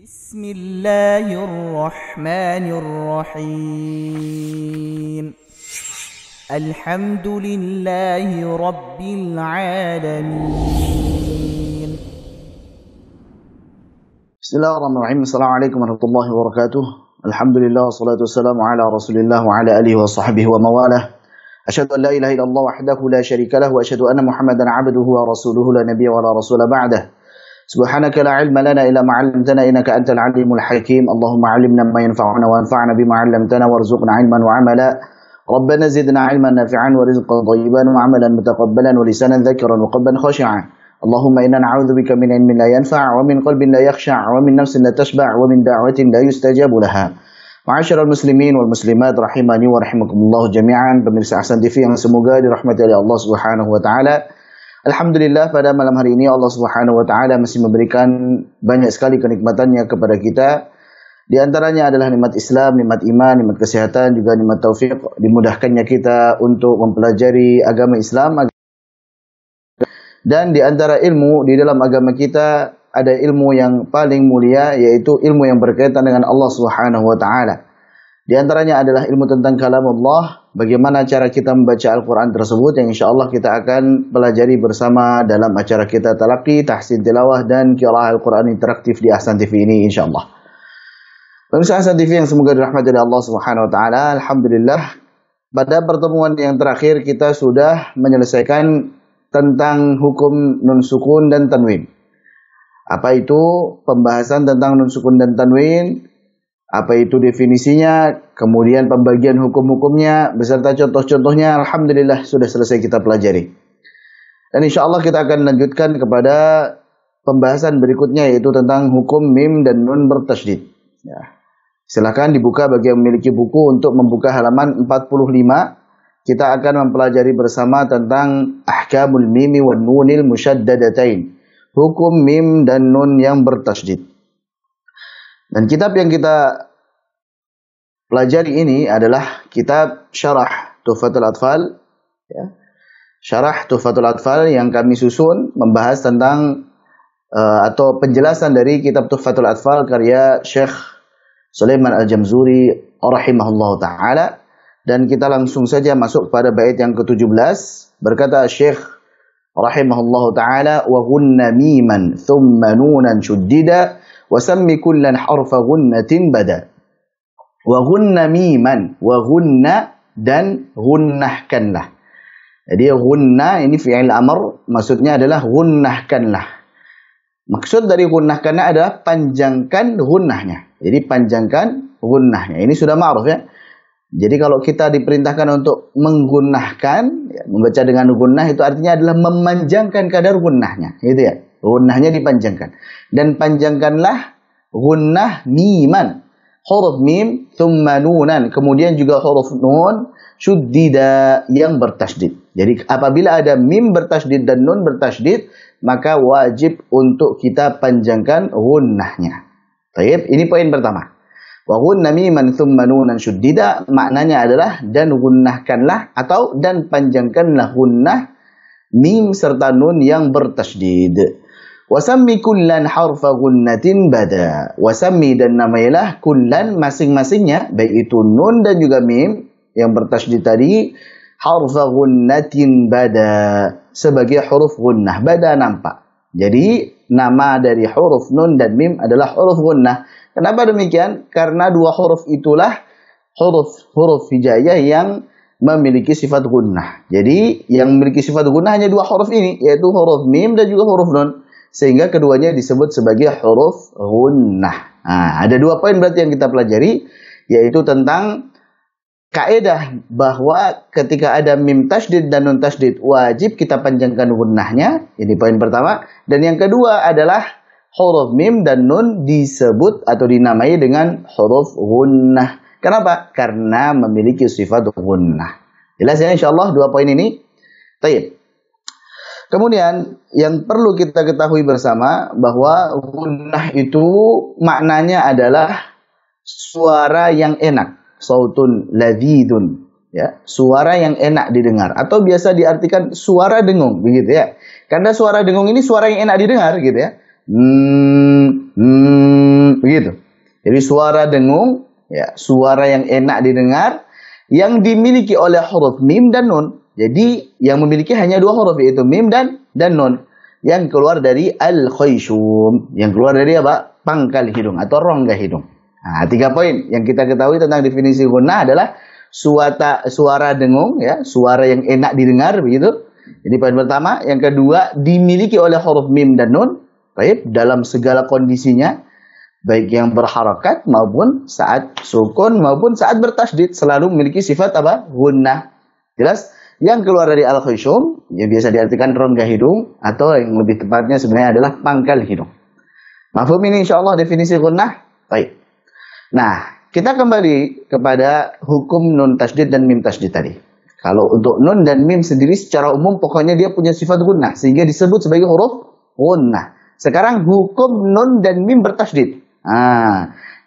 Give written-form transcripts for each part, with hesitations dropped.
بسم الله الرحمن الرحيم الحمد لله رب العالمين. بسم الله الرحمن الرحيم. السلام عليكم ورحمة الله وبركاته. الحمد لله والصلاة والسلام على رسول الله وعلى آله وصحبه ومواله. أشهد أن لا إله إلا الله وحده لا شريك له وأشهد أن محمدا عبده ورسوله لا نبي ولا رسول بعده. سبحانك لا علم لنا إلا ما علمتنا إنك أنت العليم الحكيم. اللهم علمنا ما ينفعنا وانفعنا بما علمتنا وارزقنا علما وعملا. ربنا زدنا علما نافعا ورزقا طيبا وعملا متقبلا ولسانا ذاكرا وقلبا خاشعا. اللهم إنا نعوذ بك من علم لا ينفع ومن قلب لا يخشع ومن نفس لا تشبع ومن دعوة لا يستجاب لها. Ma'asyiral muslimin wal muslimat rahimani wa rahimakumullah jami'an. Pemirsa Ahsan TV yang semoga dirahmati oleh Allah Subhanahu wa taala. Alhamdulillah, pada malam hari ini Allah Subhanahu wa taala masih memberikan banyak sekali kenikmatannya kepada kita. Di antaranya adalah nikmat Islam, nikmat iman, nikmat kesehatan, juga nikmat taufik, dimudahkannya kita untuk mempelajari agama Islam. Dan di antara ilmu di dalam agama kita ada ilmu yang paling mulia, yaitu ilmu yang berkaitan dengan Allah Subhanahu wa taala. Di antaranya adalah ilmu tentang kalam Allah, bagaimana cara kita membaca Al-Qur'an tersebut, yang insyaallah kita akan pelajari bersama dalam acara kita Talaqi, Tahsin Tilawah dan Qiraah Al-Qur'an interaktif di Ahsan TV ini insyaallah. Pemirsa Ahsan TV yang semoga dirahmati oleh Allah Subhanahu wa taala, alhamdulillah pada pertemuan yang terakhir kita sudah menyelesaikan tentang hukum nun sukun dan tanwin. Apa itu pembahasan tentang nun sukun dan tanwin? Apa itu definisinya? Kemudian pembagian hukum-hukumnya beserta contoh-contohnya, alhamdulillah sudah selesai kita pelajari. Dan insyaallah kita akan lanjutkan kepada pembahasan berikutnya, yaitu tentang hukum mim dan nun bertasydid. Ya. Silakan dibuka bagi yang memiliki buku untuk membuka halaman 45. Kita akan mempelajari bersama tentang ahkamul mimi wan nunil musyaddadatain. Hukum mim dan nun yang bertasydid. Dan kitab yang kita pelajari ini adalah kitab Syarah Tuhfatul Atfal, ya. Syarah Tuhfatul Atfal yang kami susun membahas tentang atau penjelasan dari kitab Tuhfatul Atfal karya Syekh Sulaiman Al-Jamzuri rahimahullahu taala. Dan kita langsung saja masuk pada bait yang ke-17. Berkata Syekh rahimahullahu taala, wa ghunna miman thumma nunan shuddida wa sammi kullan harfa ghunnatin bada. Wa ghunna miman, wa ghunna dan ghunnahkanlah. Jadi ghunna ini fi'il amr, maksudnya adalah ghunnahkanlah. Maksud dari ghunnahkanlah adalah panjangkan ghunnahnya. Jadi panjangkan ghunnahnya. Ini sudah ma'ruf ya. Jadi kalau kita diperintahkan untuk menggunnahkan, ya, membaca dengan gunnah itu artinya adalah memanjangkan kadar gunnahnya, gitu ya. Gunnahnya dipanjangkan. Dan panjangkanlah gunnah miman. Huruf mim, thumma nunan. Kemudian juga huruf nun, syuddida yang bertasydid. Jadi apabila ada mim bertasydid dan nun bertasydid, maka wajib untuk kita panjangkan gunnahnya. Baik, ini poin pertama. Wa ghunna miman thumma nunan syuddida, maknanya adalah dan gunnahkanlah atau dan panjangkanlah gunnah mim serta nun yang bertasydid. Wa sammi kullan harfa ghunnatin bada. Wa sammi dan namailah kullan masing-masingnya, baik itu nun dan juga mim yang bertasydid tadi, harfa ghunnatin bada, sebagai huruf gunnah. Bada nampak. Jadi nama dari huruf nun dan mim adalah huruf gunnah. Kenapa demikian? Karena dua huruf itulah huruf hijaiyah yang memiliki sifat gunnah. Jadi yang memiliki sifat gunnah hanya dua huruf ini, yaitu huruf mim dan juga huruf nun. Sehingga keduanya disebut sebagai huruf gunnah. Nah, ada dua poin berarti yang kita pelajari, yaitu tentang kaidah bahwa ketika ada mim tasydid dan nun tasydid wajib kita panjangkan gunnahnya. Ini poin pertama. Dan yang kedua adalah huruf mim dan nun disebut atau dinamai dengan huruf gunnah. Kenapa? Karena memiliki sifat gunnah. Jelas ya insyaallah dua poin ini. Baik. Kemudian yang perlu kita ketahui bersama bahwa gunnah itu maknanya adalah suara yang enak, sautun ladzidun, ya, suara yang enak didengar, atau biasa diartikan suara dengung, begitu ya. Karena suara dengung ini suara yang enak didengar, gitu ya. begitu. Jadi suara dengung, ya, suara yang enak didengar, yang dimiliki oleh huruf mim dan nun. Jadi yang memiliki hanya dua huruf, yaitu mim dan nun. Yang keluar dari al-khayshum, yang keluar dari apa? Pangkal hidung atau rongga hidung. Nah, 3 poin yang kita ketahui tentang definisi gunnah adalah suara dengung, ya, suara yang enak didengar, begitu. Jadi poin pertama, yang kedua dimiliki oleh huruf mim dan nun, baik dalam segala kondisinya, baik yang berharakat maupun saat sukun maupun saat bertasydid selalu memiliki sifat apa? Gunnah. Jelas? Yang keluar dari al-khayshum, yang biasa diartikan rongga hidung, atau yang lebih tepatnya sebenarnya adalah pangkal hidung. Mafhum ini insyaallah definisi gunnah. Baik. Nah, kita kembali kepada hukum nun tasydid dan mim tasydid tadi. Kalau untuk nun dan mim sendiri secara umum pokoknya dia punya sifat gunnah sehingga disebut sebagai huruf gunnah. Sekarang hukum nun dan mim bertasydid.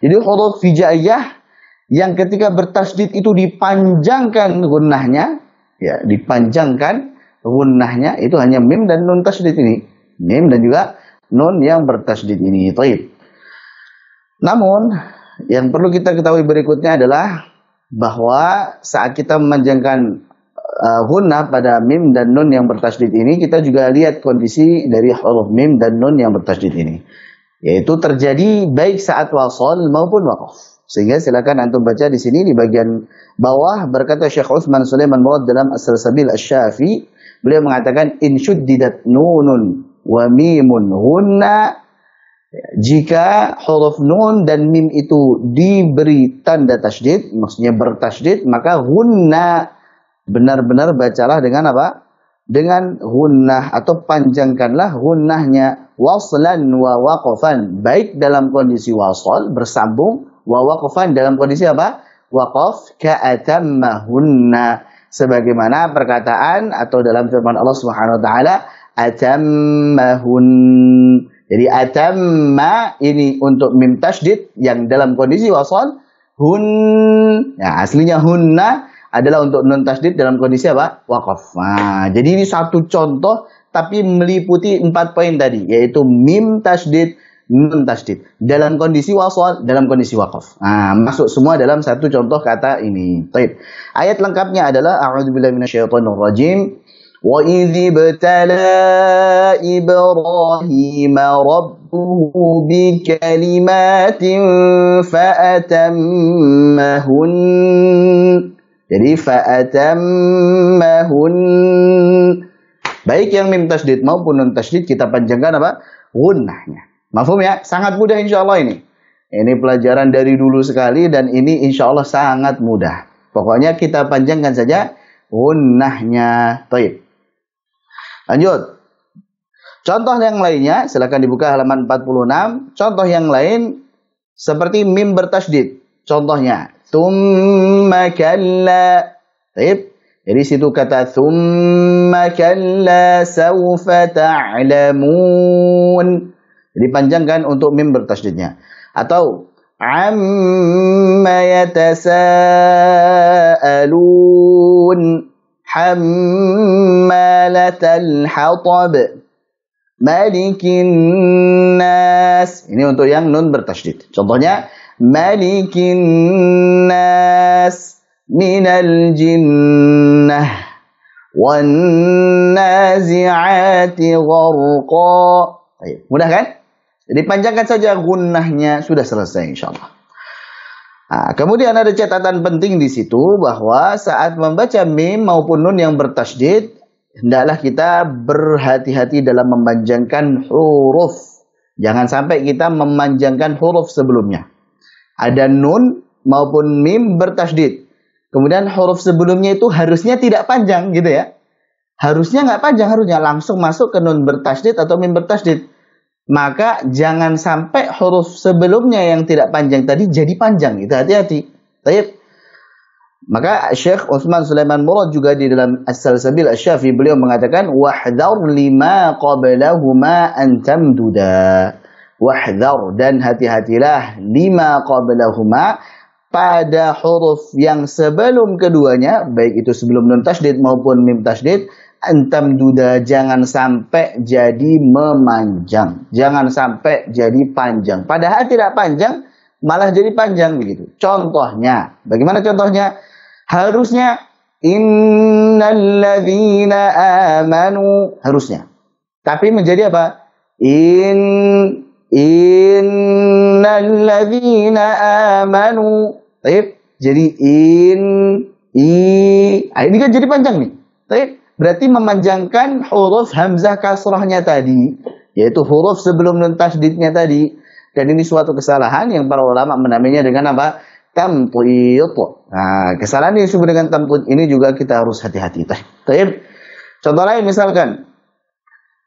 Jadi huruf hijaiyah yang ketika bertasydid itu dipanjangkan gunnahnya, ya, dipanjangkan gunnahnya itu hanya mim dan nun tasydid ini. Mim dan juga nun yang bertasydid ini. Taib. Namun yang perlu kita ketahui berikutnya adalah bahwa saat kita memanjangkan gunnah pada mim dan nun yang bertasydid ini, kita juga lihat kondisi dari huruf mim dan nun yang bertasydid ini, yaitu terjadi baik saat wasal maupun waqaf. Sehingga silakan antum baca di sini di bagian bawah, berkata Syekh Utsman Sulaiman Murad dalam As-Salsabil Asy-Syafi, beliau mengatakan in syuddidat nunun wa mimun hunna, jika huruf nun dan mim itu diberi tanda tasydid, maksudnya bertasydid, maka hunna, benar-benar bacalah dengan apa? Dengan hunnah atau panjangkanlah hunnahnya, waslan wa waqafan, baik dalam kondisi wasal bersambung, wa waqafan dalam kondisi apa? Waqaf, ka'atammahunna, sebagaimana perkataan atau dalam firman Allah Subhanahu wa taala atammahun. Jadi atamma ini untuk mim tasydid yang dalam kondisi wasal, hun, ya, aslinya hunna adalah untuk nun tasydid dalam kondisi apa? Waqaf. Nah, jadi ini satu contoh tapi meliputi 4 poin tadi, yaitu mim tasydid, nun tasydid dalam kondisi wasal, dalam kondisi waqaf. Nah, masuk semua dalam satu contoh kata ini. Baik. Ayat lengkapnya adalah a'udzubillahi minasyaitonir rajim. وَإِذِ ابْتَلَى إِبْرَاهِيمَ رَبُّهُ بِكَلِمَاتٍ فَأَتَمَّهُنَّ. Jadi فَأَتَمَّهُنَّ. Baik yang mim tasydid maupun nun tasydid kita panjangkan apa? Gunnahnya. Mafhum ya? Sangat mudah insyaallah ini. Ini pelajaran dari dulu sekali dan ini insyaallah sangat mudah. Pokoknya kita panjangkan saja gunnahnya. Baik. Lanjut. Contoh yang lainnya, silakan dibuka halaman 46. Contoh yang lain seperti mim bertasydid. Contohnya, tsumma kalla. Baik. Jadi situ kata tsumma kalla sawfa ta'lamun. Jadi panjangkan untuk mim bertasydidnya. Atau amma yatasaalun. Hammalatal hatab, malikin nas. Ini untuk yang nun bertasydid. Contohnya malikin nas minal jinnah wan nazi'ati gharqa. Mudah kan? Jadi panjangkan saja gunnahnya, sudah selesai insyaallah. Nah, kemudian ada catatan penting di situ bahwa saat membaca mim maupun nun yang bertasydid, hendaklah kita berhati-hati dalam memanjangkan huruf. Jangan sampai kita memanjangkan huruf sebelumnya. Ada nun maupun mim bertasydid. Kemudian huruf sebelumnya itu harusnya tidak panjang gitu ya. Harusnya nggak panjang, harusnya langsung masuk ke nun bertasydid atau mim bertasydid. Maka jangan sampai huruf sebelumnya yang tidak panjang tadi jadi panjang. Itu hati-hati. Baik. Maka Syekh Utsman Sulaiman Murad juga di dalam As-Salsabil Asy-Syafi beliau mengatakan wahdhar lima qablahuma an tamduda. Wahdhar, dan hati-hatilah lima qablahuma, pada huruf yang sebelum keduanya, baik itu sebelum nun tasydid maupun mim tasydid, antam duda, jangan sampai jadi memanjang, jangan sampai jadi panjang. Padahal tidak panjang, malah jadi panjang begitu. Contohnya, bagaimana contohnya? Harusnya innalladzina amanu, harusnya. Tapi menjadi apa? Innalladzina amanu. Jadi ini kan jadi panjang nih. Berarti memanjangkan huruf hamzah kasrahnya tadi, yaitu huruf sebelum nun tasydidnya tadi. Dan ini suatu kesalahan yang para ulama menamainya dengan apa? Tamtid. Nah, kesalahan yang disebut dengan tamtid ini juga kita harus hati-hati. Contoh lain misalkan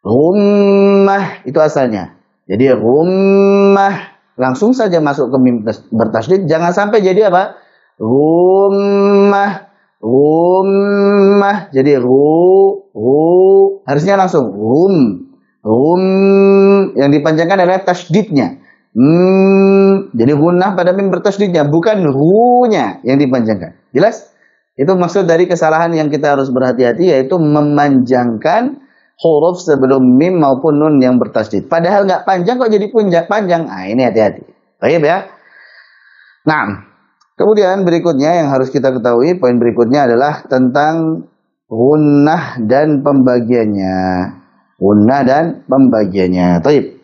rummah, itu asalnya. Jadi rummah langsung saja masuk ke mim bertasydid, jangan sampai jadi apa? Rummah. Jadi harusnya langsung yang dipanjangkan adalah tasydidnya. Jadi gunnah pada mim bertasydidnya, bukan ru-nya yang dipanjangkan. Jelas? Itu maksud dari kesalahan yang kita harus berhati-hati, yaitu memanjangkan huruf sebelum mim maupun nun yang bertasydid. Padahal nggak panjang kok jadi panjang. Nah, ini hati-hati. Baik ya. Nah, kemudian berikutnya yang harus kita ketahui, poin berikutnya adalah tentang gunnah dan pembagiannya. Baik.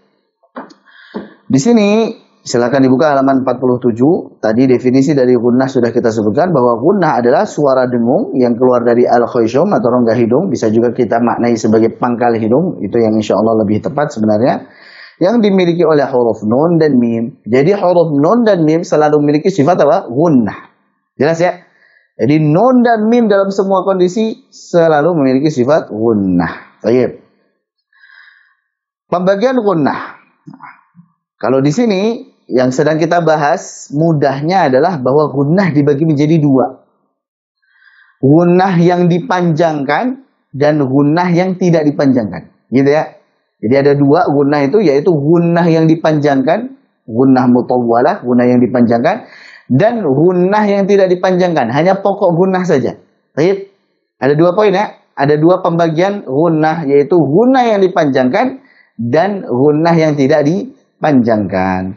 Di sini silakan dibuka halaman 47. Tadi definisi dari gunnah sudah kita sebutkan, bahwa gunnah adalah suara dengung yang keluar dari al-khayshum atau rongga hidung. Bisa juga kita maknai sebagai pangkal hidung. Itu yang insya Allah lebih tepat sebenarnya. Yang dimiliki oleh huruf nun dan mim. Jadi huruf nun dan mim selalu memiliki sifat apa? Gunnah. Jelas ya? Jadi nun dan mim dalam semua kondisi selalu memiliki sifat gunnah. Baik. Pembagian gunnah. Kalau di sini yang sedang kita bahas mudahnya adalah bahwa gunnah dibagi menjadi dua. Gunnah yang dipanjangkan dan gunnah yang tidak dipanjangkan. Gitu ya. Jadi ada dua gunnah itu, yaitu gunnah yang dipanjangkan, gunnah mutawwalah, gunnah yang dipanjangkan, dan gunnah yang tidak dipanjangkan. Hanya pokok gunnah saja. Baik. Ada dua poin ya. Ada dua pembagian gunnah, yaitu gunnah yang dipanjangkan dan gunnah yang tidak dipanjangkan.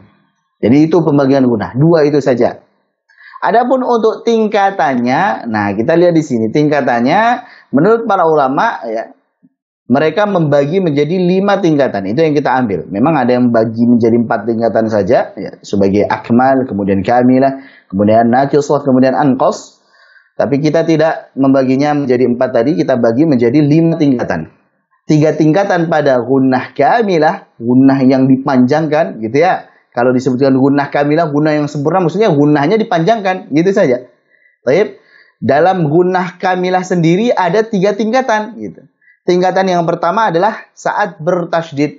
Jadi itu pembagian gunnah. Dua itu saja. Adapun untuk tingkatannya, nah kita lihat di sini tingkatannya menurut para ulama ya, mereka membagi menjadi 5 tingkatan. Itu yang kita ambil. Memang ada yang bagi menjadi 4 tingkatan saja ya, sebagai akmal, kemudian kamilah, kemudian naqisah, kemudian anqas. Tapi kita tidak membaginya menjadi 4 tadi, kita bagi menjadi 5 tingkatan. 3 tingkatan pada gunnah kamilah, gunnah yang dipanjangkan gitu ya. Kalau disebutkan gunnah kamilah, gunnah yang sempurna, maksudnya gunnahnya dipanjangkan, gitu saja. Baik. Dalam gunnah kamilah sendiri ada 3 tingkatan gitu. Tingkatan yang pertama adalah saat bertasydid.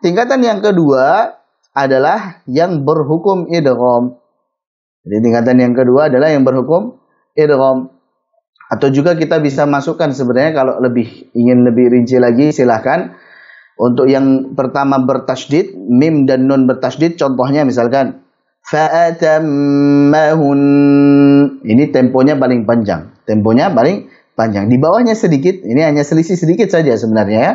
Tingkatan yang kedua adalah yang berhukum idgham. Jadi tingkatan yang kedua adalah yang berhukum idgham. Atau juga kita bisa masukkan sebenarnya kalau ingin lebih rinci lagi silahkan. Untuk yang pertama bertasydid, mim dan nun bertasydid, contohnya misalkan fa'atammahun. Ini temponya paling panjang. Di bawahnya sedikit, ini hanya selisih sedikit saja sebenarnya ya.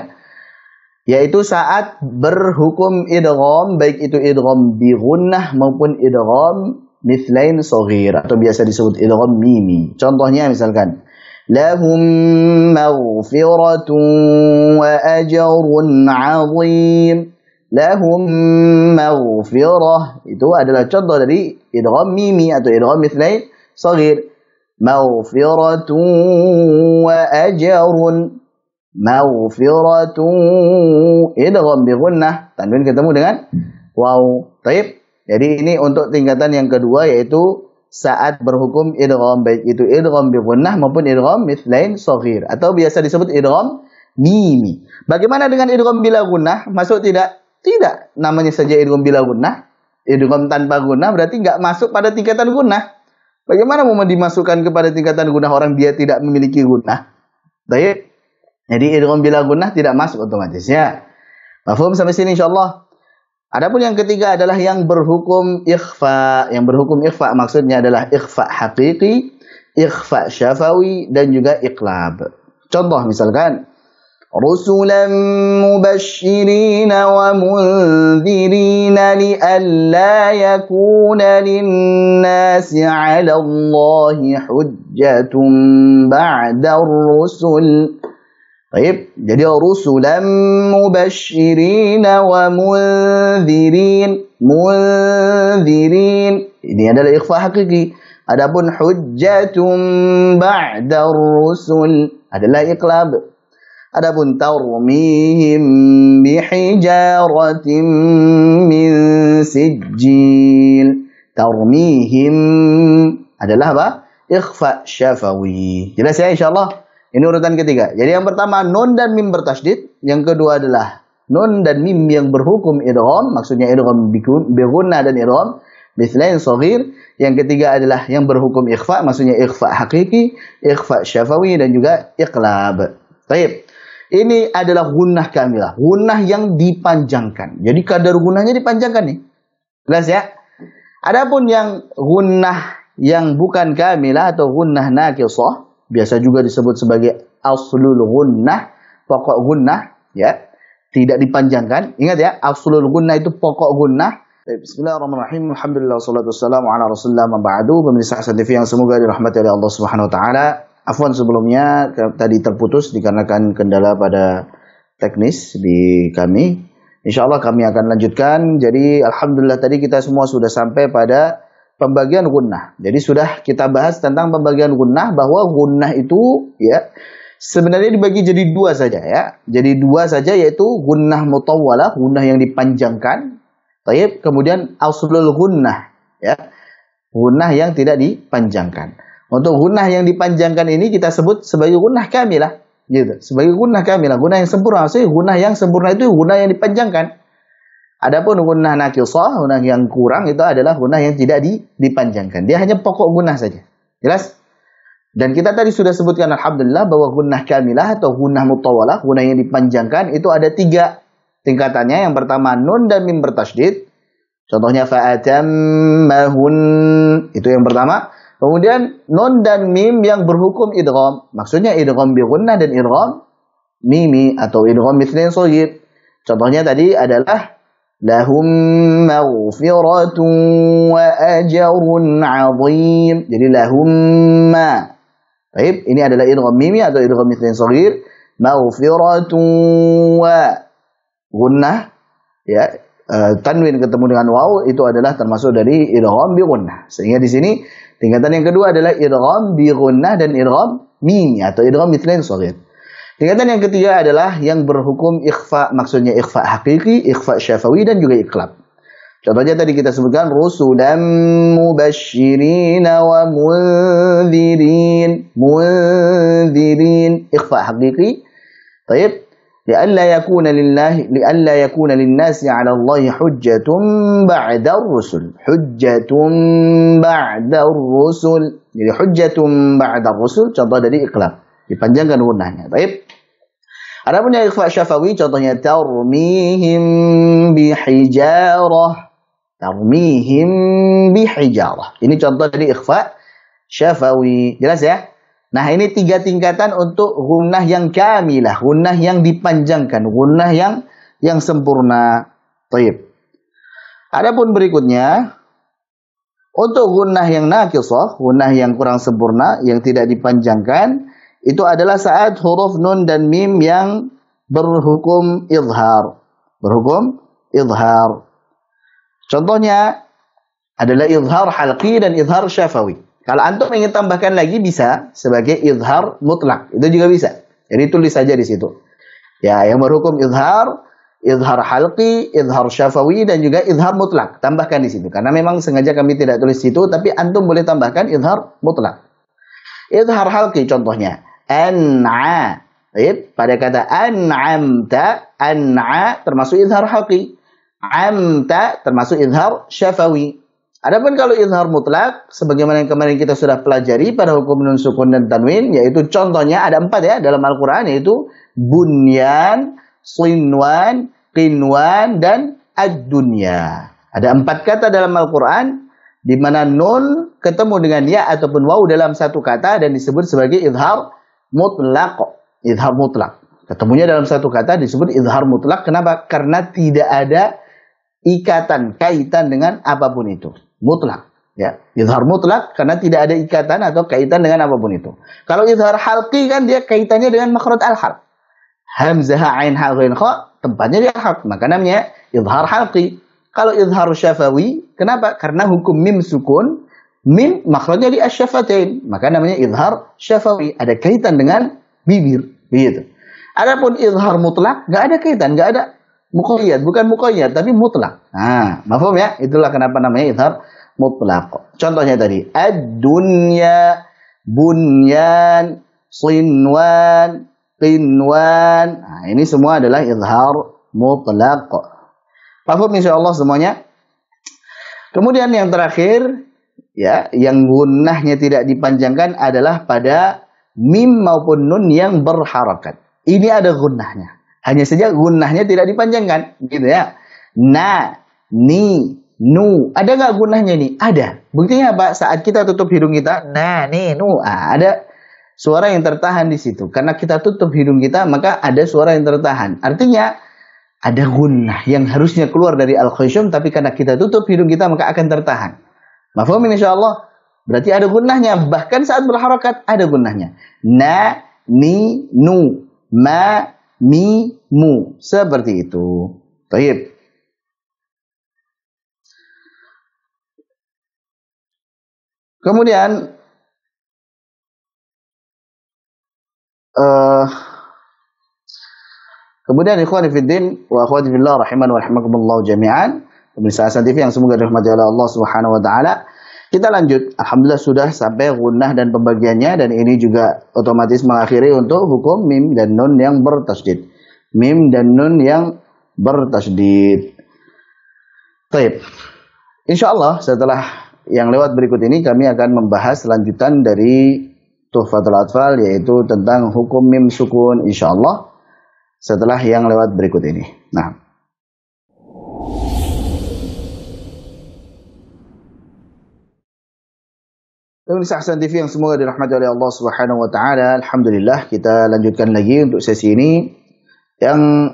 Yaitu saat berhukum idgham, baik itu idgham bi gunnah maupun idgham mithlain shaghir atau biasa disebut idgham mimi. Contohnya misalkan lahum maghfiratun wa ajrun 'azim. Lahum maghfirah itu adalah contoh dari idgham mimi atau idgham mithlain shaghir. Maghfiratun wa ajrun. Maghfiratun idgham bi gunnah, tanwin ketemu dengan waw. Baik. Jadi ini untuk tingkatan yang kedua, yaitu saat berhukum idgham, baik itu idgham bi gunnah maupun idgham mithlain shaghir atau biasa disebut idgham mimi. Bagaimana dengan idgham bila gunnah? Masuk tidak? Tidak. Namanya saja idgham bila gunnah. Idgham tanpa gunnah berarti enggak masuk pada tingkatan gunnah. Bagaimana mau dimasukkan kepada tingkatan gunnah orang dia tidak memiliki gunnah? Baik. Jadi idgham bila gunnah tidak masuk otomatis ya. Mafhum sampai sini insyaallah. Adapun yang ketiga adalah yang berhukum ikhfa. Yang berhukum ikhfa maksudnya adalah ikhfa hakiki, ikhfa syafawi dan juga iqlab. Contoh misalkan rusulan mubashshirina wa mundzirina li'alla yakuna lin-nasi 'ala Allahi hujjatun ba'da ar-rusul. Baik, jadi rusulan mubashshirina wa mundzirin. Mundzirin ini adalah ikhfa hakiki. Adapun hujjatun ba'da ar-rusul adalah iqlab. Adapun tarmihim bihijaratin min sijil. Tarmihim adalah apa? Ikhfa syafawi. Jelas ya insyaallah. Ini urutan ketiga. Jadi yang pertama nun dan mim bertasydid, yang kedua adalah nun dan mim yang berhukum idgham, maksudnya idgham bi gunnah dan idgham mithlain shaghir. Yang ketiga adalah yang berhukum ikhfa, maksudnya ikhfa hakiki, ikhfa syafawi dan juga iqlab. Baik. Ini adalah gunnah kamilah, gunnah yang dipanjangkan. Jadi kadar gunnahnya dipanjangkan nih. Jelas ya? Adapun yang gunnah yang bukan kamilah atau gunnah naqisah, biasa juga disebut sebagai aslul gunnah, pokok gunnah, ya. Tidak dipanjangkan. Ingat ya, aslul gunnah itu pokok gunnah. Bismillahirrahmanirrahim. Alhamdulillah wassalatu wassalamu ala Rasulillah ma ba'du. Pemirsa Hasan TV yang semoga dirahmati oleh Allah Subhanahu wa taala. Afwan sebelumnya tadi terputus dikarenakan kendala pada teknis di kami. Insyaallah kami akan lanjutkan. Jadi alhamdulillah tadi kita semua sudah sampai pada pembagian gunnah. Jadi sudah kita bahas tentang pembagian gunnah, bahwa gunnah itu ya sebenarnya dibagi jadi dua saja ya. Jadi dua saja, yaitu gunnah mutawwalah, gunnah yang dipanjangkan. Baik, kemudian aslul gunnah ya. Gunnah yang tidak dipanjangkan. Untuk gunnah yang dipanjangkan ini kita sebut sebagai gunnah kamilah, gitu. Sebagai gunnah kamilah, gunnah yang sempurna. Maksudnya gunnah yang sempurna itu gunnah yang dipanjangkan. Adapun gunnah naqisah, gunnah yang kurang itu adalah gunnah yang tidak dipanjangkan. Dia hanya pokok gunnah saja. Jelas? Dan kita tadi sudah sebutkan alhamdulillah bahwa gunnah kamilah atau gunnah mutawwalah, gunnah yang dipanjangkan itu ada 3 tingkatannya. Yang pertama nun dan mim bertasydid. Contohnya fa'atammahun, itu yang pertama. Kemudian nun dan mim yang berhukum idgham. Maksudnya idgham bi gunnah dan idgham mimi atau idgham mithlain shaghir. Contohnya tadi adalah lahum maghfiratun wa ajrun 'azim. Jadi lahum ma. Baik, ini adalah idgham mimi atau idgham mithlain shaghir. Maghfiratun wa gunnah ya, tanwin ketemu dengan waw itu adalah termasuk dari idgham bi gunnah. Sehingga di sini tingkatan yang kedua adalah idgham bi gunnah dan idgham mimi atau idgham mithlain shaghir. Tingkatan yang ketiga adalah yang berhukum ikhfa, maksudnya ikhfa hakiki, ikhfa syafawi dan juga iqlab. Contohnya tadi kita sebutkan rusulan mubashshirin wa mundzirin. Mundzirin ikhfa hakiki. Baik. لئلا يكون للناس على الله حجة بعد الرسل. حجة بعد الرسل. Jadi hujjatun ba'da rusul contoh dari iqlab, dipanjangkan gunnahnya. Baik. Adapun yang ikhfa syafawi contohnya tarmihim bihijarah. Tarmihim bihijarah. Ini contoh dari ikhfa syafawi. Jelas ya? Nah, ini 3 tingkatan untuk gunnah yang kamilah, gunnah yang dipanjangkan, gunnah yang sempurna. Baik. Adapun berikutnya untuk gunnah yang naqisah, gunnah yang kurang sempurna, yang tidak dipanjangkan, itu adalah saat huruf nun dan mim yang berhukum izhar. Berhukum izhar. Contohnya adalah izhar halqi dan izhar syafawi. Kalau antum ingin tambahkan lagi bisa sebagai izhar mutlak. Itu juga bisa. Jadi tulis saja di situ. Ya, yang berhukum izhar, izhar halqi, izhar syafawi dan juga izhar mutlak. Tambahkan di situ. Karena memang sengaja kami tidak tulis situ, tapi antum boleh tambahkan izhar mutlak. Izhar halqi contohnya an'a. Baik, pada kata an'amta, an'a termasuk izhar halqi. Amta termasuk izhar syafawi. Adapun kalau izhar mutlak, sebagaimana yang kemarin kita sudah pelajari pada hukum nun sukun dan tanwin, yaitu contohnya ada 4 ya dalam Al-Quran, yaitu bunyan, sinwan, qinwan, dan ad-dunya. Ada 4 kata dalam Al-Quran di mana nun ketemu dengan ya ataupun waw dalam satu kata dan disebut sebagai izhar mutlaq. Izhar mutlaq. Ketemunya dalam satu kata disebut izhar mutlaq. Kenapa? Karena tidak ada ikatan, kaitan dengan apapun itu. Mutlaq. Ya, izhar mutlak karena tidak ada ikatan atau kaitan dengan apapun itu. Kalau izhar halqi kan dia kaitannya dengan makhraj al-halq. Hamzah, ain, ha, ghain, kha, tempatnya di halq, maka namanya izhar halqi. Kalau izhar syafawi, kenapa? Karena hukum mim sukun, mim makhrajnya di asy-syafatain, maka namanya izhar syafawi, ada kaitan dengan bibir, begitu. Adapun izhar mutlak enggak ada kaitan, enggak ada muqayyad, bukan muqayyad tapi mutlak. Nah, mafhum ya? Itulah kenapa namanya izhar mutlaq. Contohnya tadi, ad-dunya, bunyan, sinwan, qinwan. Nah, ini semua adalah izhar mutlaq. Paham insyaallah semuanya? Kemudian yang terakhir, ya, yang gunnahnya tidak dipanjangkan adalah pada mim maupun nun yang berharakat. Ini ada gunnahnya. Hanya saja gunnahnya tidak dipanjangkan, gitu ya. Na, ni, nu, ada nggak gunanya ini? Ada. Buktinya apa? Saat kita tutup hidung kita, nah, nih, nu, ada suara yang tertahan di situ. Karena kita tutup hidung kita, maka ada suara yang tertahan. Artinya ada gunnah yang harusnya keluar dari al-khayshum, tapi karena kita tutup hidung kita, maka akan tertahan. Mafhum insyaallah? Berarti ada gunnahnya. Bahkan saat berharakat ada gunnahnya. Na, ni, nu, ma, mi, mu. Seperti itu. Baik. Kemudian ikhwani fiddin wa akhwati fillah rahiman wa rahimakumullah jami'an, pemirsa Hasan TV yang semoga dirahmati oleh Allah Subhanahu wa taala. Kita lanjut. Alhamdulillah sudah sampai gunnah dan pembagiannya, dan ini juga otomatis mengakhiri untuk hukum mim dan nun yang bertasydid. Mim dan nun yang bertasydid. Baik. Insyaallah setelah yang lewat berikut ini kami akan membahas lanjutan dari Tuhfatul Atfal, yaitu tentang hukum mim sukun insyaallah setelah yang lewat berikut ini. Nah, pemirsa Hasan TV yang semoga dirahmati oleh Allah Subhanahu wa taala, alhamdulillah kita lanjutkan lagi untuk sesi ini yang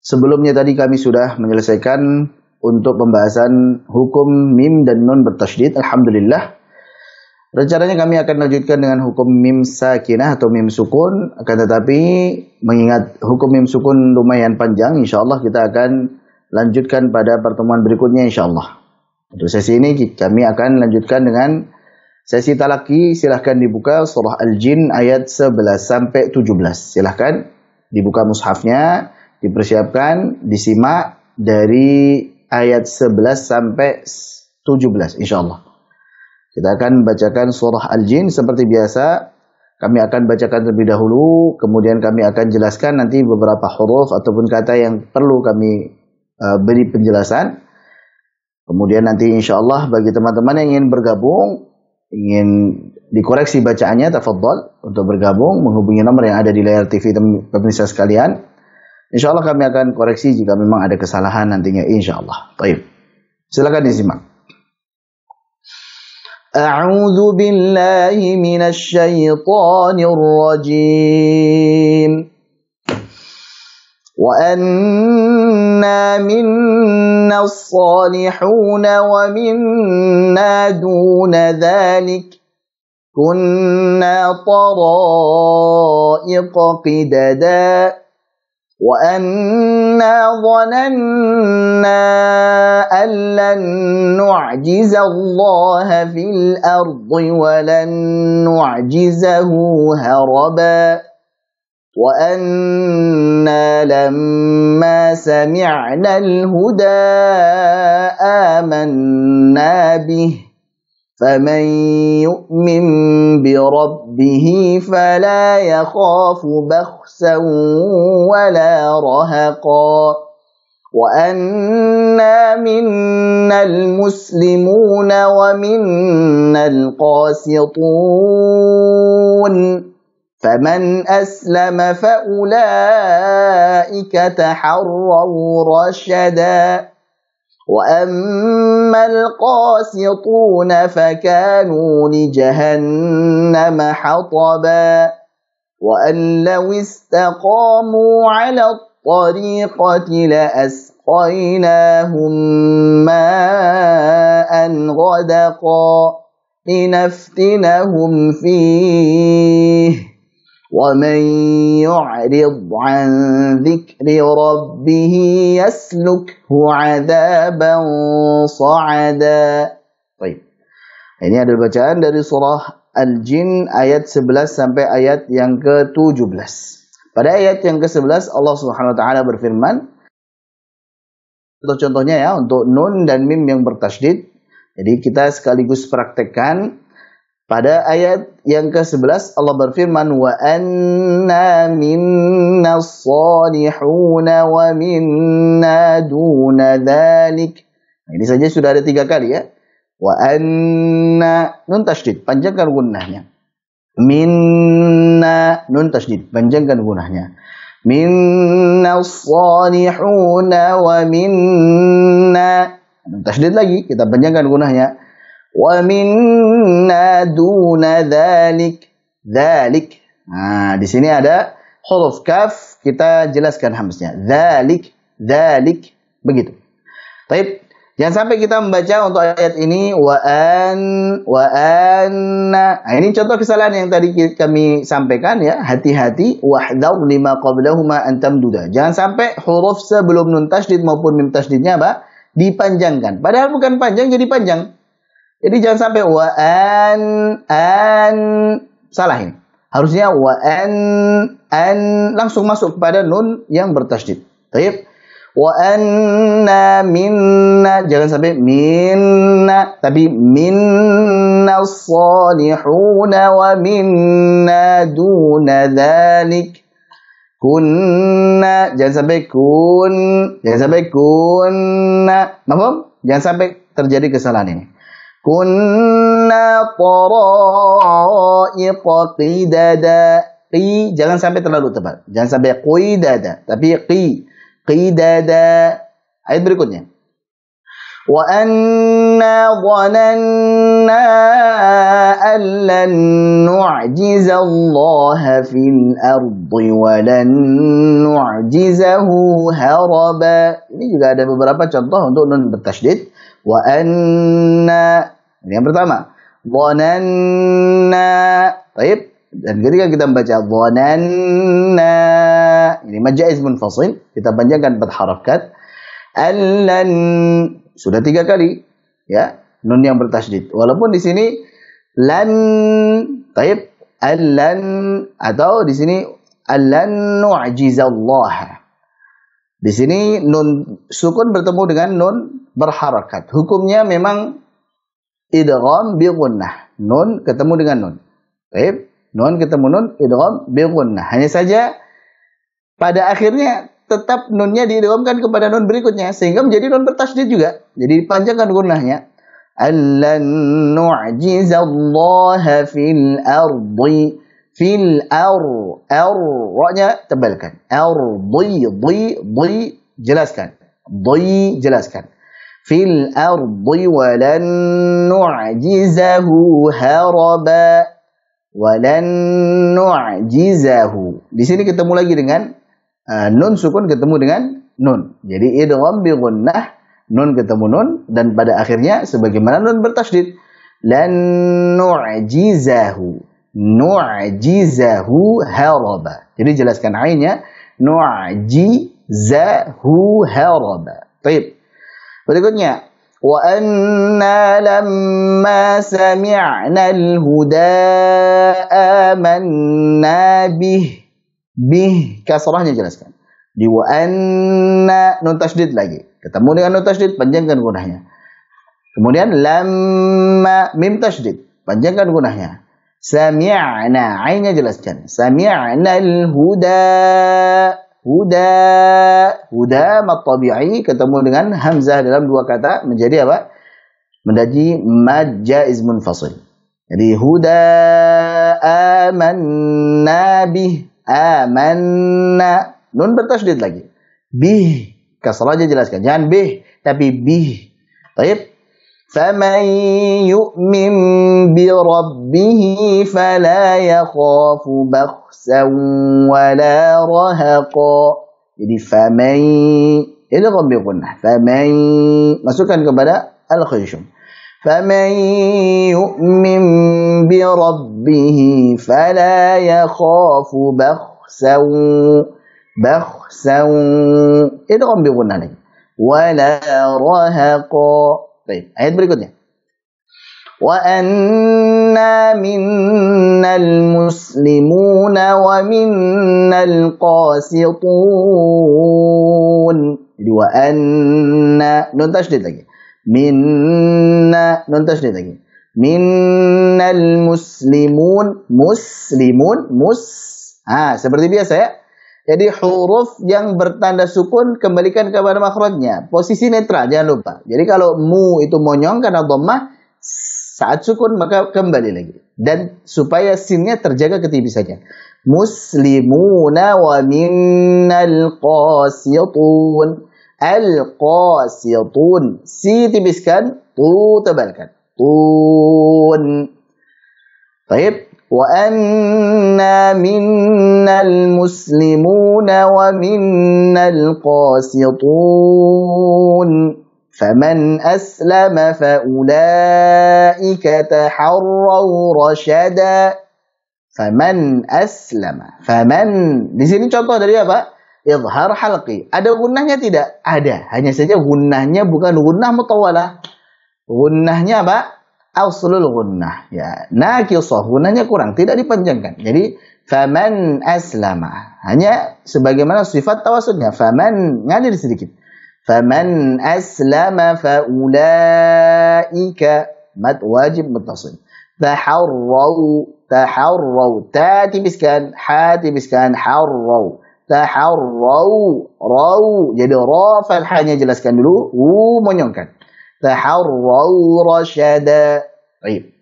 sebelumnya tadi kami sudah menyelesaikan untuk pembahasan hukum mim dan nun bertasydid. Alhamdulillah. Rencananya kami akan lanjutkan dengan hukum mim sakinah atau mim sukun, akan tetapi mengingat hukum mim sukun lumayan panjang, insyaallah kita akan lanjutkan pada pertemuan berikutnya insyaallah. Untuk sesi ini kami akan lanjutkan dengan sesi talaki. Silahkan dibuka surah Al-Jin ayat 11 sampai 17. Silahkan dibuka mushafnya, dipersiapkan, disimak dari ayat 11 sampai 17 insyaallah. Kita akan bacakan surah Al-Jin seperti biasa. Kami akan bacakan terlebih dahulu, kemudian kami akan jelaskan nanti beberapa huruf ataupun kata yang perlu kami beri penjelasan. Kemudian nanti insyaallah bagi teman-teman yang ingin bergabung, ingin dikoreksi bacaannya, tafadhol untuk bergabung menghubungi nomor yang ada di layar TV pemirsa sekalian. Insyaallah kami akan koreksi jika memang ada kesalahan nantinya insyaallah. Baik. Silakan disimak. A'udzu billahi minasy syaithanir rajim. Wa anna minna as-salihun wa minna duna dzalik kunna tara'iqa qidada. وَأَنَّا ظَنَنَّا أَن لَّن نُّعْجِزَ اللَّهَ فِي الْأَرْضِ وَلَن نُّعْجِزَهُ هَرَبًا وَأَنَّا لَمَّا سَمِعْنَا الْهُدَىٰ آمَنَّا بِهِ فَمَن يُؤْمِن بِرَبِّهِ فَلَا يَخَافُ بَخْسًا وَلَا رَهَقًا وَأَنَّا مِنَّا الْمُسْلِمُونَ وَمِنَّا الْقَاسِطُونَ فَمَنْ أَسْلَمَ فَأُولَٰئِكَ تَحَرَّوْا رَشَدًا وأما القاسطون فكانوا لجهنم حطبا وأن لو استقاموا على الطريقة لأسقيناهم ماء غدقا لنفتنهم فيه ومن يعرض عن ذكر ربه يسلكه عذابا صعدا. Baik. Ini adalah bacaan dari surah Al-Jin ayat 11 sampai ayat yang ke-17. Pada ayat yang ke-11 Allah Subhanahu wa taala berfirman, contoh-contohnya ya untuk nun dan mim yang bertasydid. Jadi kita sekaligus praktekkan. Pada ayat yang ke-11 Allah berfirman wa anna minna salihuna wa minna duna dzalik. Ini saja sudah ada 3 kali ya. Wa anna nun tasydid, panjangkan gunnahnya. Minna nun tasydid, panjangkan gunnahnya. Minna salihuna wa minna nun tasydid lagi, kita panjangkan gunnahnya. Wa minna duna dzalik. Dzalik. Nah, di sini ada huruf kaf, kita jelaskan hamznya. Dzalik, dzalik, begitu. Baik, jangan sampai kita membaca untuk ayat ini wa anna. Nah, ini contoh kesalahan yang tadi kami sampaikan ya. Hati-hati wahdhar lima qablahuma an tamduda. Jangan sampai huruf sebelum nun tasydid maupun mim tasydidnya apa? Dipanjangkan. Padahal bukan panjang jadi panjang. Jadi jangan sampai wa an salah ini. Harusnya wa an langsung masuk kepada nun yang bertasydid. Baik. Wa anna minna, jangan sampai minna, tapi minna salihuna wa minna duna dzalik. Kunna, jangan sampai jangan sampai kunna. Paham? Jangan sampai terjadi kesalahan ini. Kunna tara'iqa qidada. Jangan sampai terlalu tebal. Jangan sampai qidada, tapi qidada. Ayat berikutnya. Wa anna dhananna an lan nu'jizallaha fil ardi wa lan nu'jizahu haraba. Ini juga ada beberapa contoh untuk nun bertasydid. Wa anna, ini yang pertama. Dhananna. Baik. Dan ketika kita membaca dhananna, ini mad jaiz munfasil, kita panjangkan 4 harakat. Allan, sudah 3 kali ya, nun yang bertasydid. Walaupun di sini lan, baik, allan, atau di sini allan nu'jizallaha. Di sini nun sukun bertemu dengan nun berharakat. Hukumnya memang idgham bi gunnah. Nun ketemu dengan nun. Baik, nun ketemu nun, idgham bi gunnah. Hanya saja pada akhirnya tetap nunnya diidghamkan kepada nun berikutnya sehingga menjadi nun bertasydid juga. Jadi dipanjangkan gunnahnya. Allan nu'jizallaha fil ardi. Fil ra-nya tebalkan. Jelaskan. Jelaskan. Fil ardi wa lan nu'jizahu haraba. Wa lan nu'jizahu. Di sini ketemu lagi dengan nun sukun ketemu dengan nun. Jadi idgham bi gunnah, nun ketemu nun, dan pada akhirnya sebagaimana nun bertasydid. Lan nu'jizahu. Nu'jizahu haraba. Jadi jelaskan ainnya. Nu'jizahu haraba. Baik. Berikutnya. Wa anna lamma sami'na al-huda amanna bih. Bih, kasrahnya jelaskan. Di wa anna, nun tasydid lagi. Ketemu dengan nun tasydid, panjangkan gunnahnya. Kemudian lamma, mim tasydid, panjangkan gunnahnya. Sami'na, ainnya jelaskan. Sami'na al-huda. Huda mad tabi'i ketemu dengan hamzah dalam 2 kata menjadi apa? Menjadi mad jaiz munfasil. Jadi huda amanna bih. Amanna, nun bertasydid lagi. Bih, kasrah aja jelaskan. Jangan bih, tapi bih. Baik. Faman yu'min bi rabbih fala yakhafu bakhsan wala rahaqa. Jadi faman idgham bi gunnah. Faman masukkan kepada al-khayshum. فَمَنْ يُؤْمِنْ بِرَبِّهِ فَلَا يَخَافُ بَخْسًا idgham bi gunnah lagi. وَلَا رَهَقًا. Baik, ayat berikutnya. وَأَنَّا مِنَّا الْمُسْلِمُونَ وَمِنَّا الْقَاسِطُونَ. Jadi وَأَنَّا nun tasydid lagi. Minna nun tasydid lagi. Minnal muslimun seperti biasa ya. Jadi huruf yang bertanda sukun kembalikan kepada makhrajnya. Posisi netral jangan lupa. Jadi kalau mu itu monyong karena dhammah, saat sukun maka kembali lagi. Dan supaya sinnya terjaga ketipisannya. Muslimuna wa minnal qasitun. Al-qasitun. Si tipiskan, tu tebalkan. Tun. Baik. Wa anna minnal muslimuna wa minnal qasitun. Faman aslama fa ulaika taharraw rasyada. Faman aslama. Faman. Di sini contoh dari apa? Izhar halqi. Ada gunnahnya tidak? Ada. Hanya saja gunnahnya bukan gunnah mutawalah. Gunnahnya apa? Aslul gunnah. Ya, naqisah. Gunnahnya kurang, tidak dipanjangkan. Jadi faman aslama. Hanya sebagaimana sifat tawasulnya. Faman ngalir sedikit. Faman aslama fa ulaika mad wajib muttasil. Taharraw ta tipiskan, ha tipiskan, harraw. Taharraw, raw. Jadi ra fathahnya jelaskan dulu, monyongkan. Taharraw rasyada. Baik.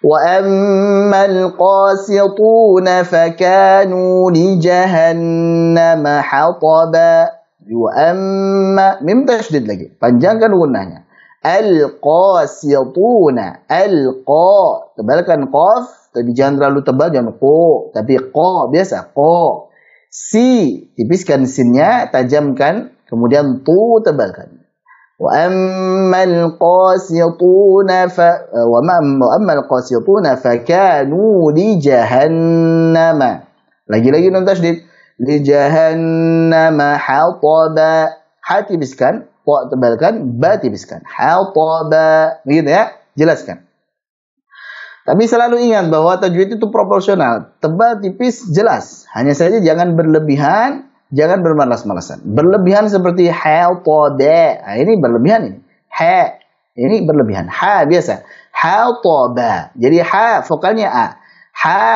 Wa ammal qasituna fakanu li jahannam hataba. Wa amma mim tasydid lagi. Panjangkan gunnahnya. Al-qasituna. Al-qa. Tebalkan qaf, tapi jangan terlalu tebal, jangan ko, tapi qa biasa, qa. Si, tipiskan sinnya, tajamkan, kemudian tu tebalkan. Wa ammal qasituna fakanu li jahannama. Lagi-lagi nun tasydid. Li jahannama hataba. Ha tipiskan, ta tebalkan, ba tipiskan. Hataba. Begitu ya, jelaskan. Tapi selalu ingat bahwa tajwid itu proporsional. Tebal, tipis, jelas. Hanya saja jangan berlebihan, jangan bermalas-malasan. Berlebihan seperti hataba. Nah, ini berlebihan ini. Ha. Ini berlebihan. Ha biasa. Hataba. Jadi ha vokalnya a. Ha.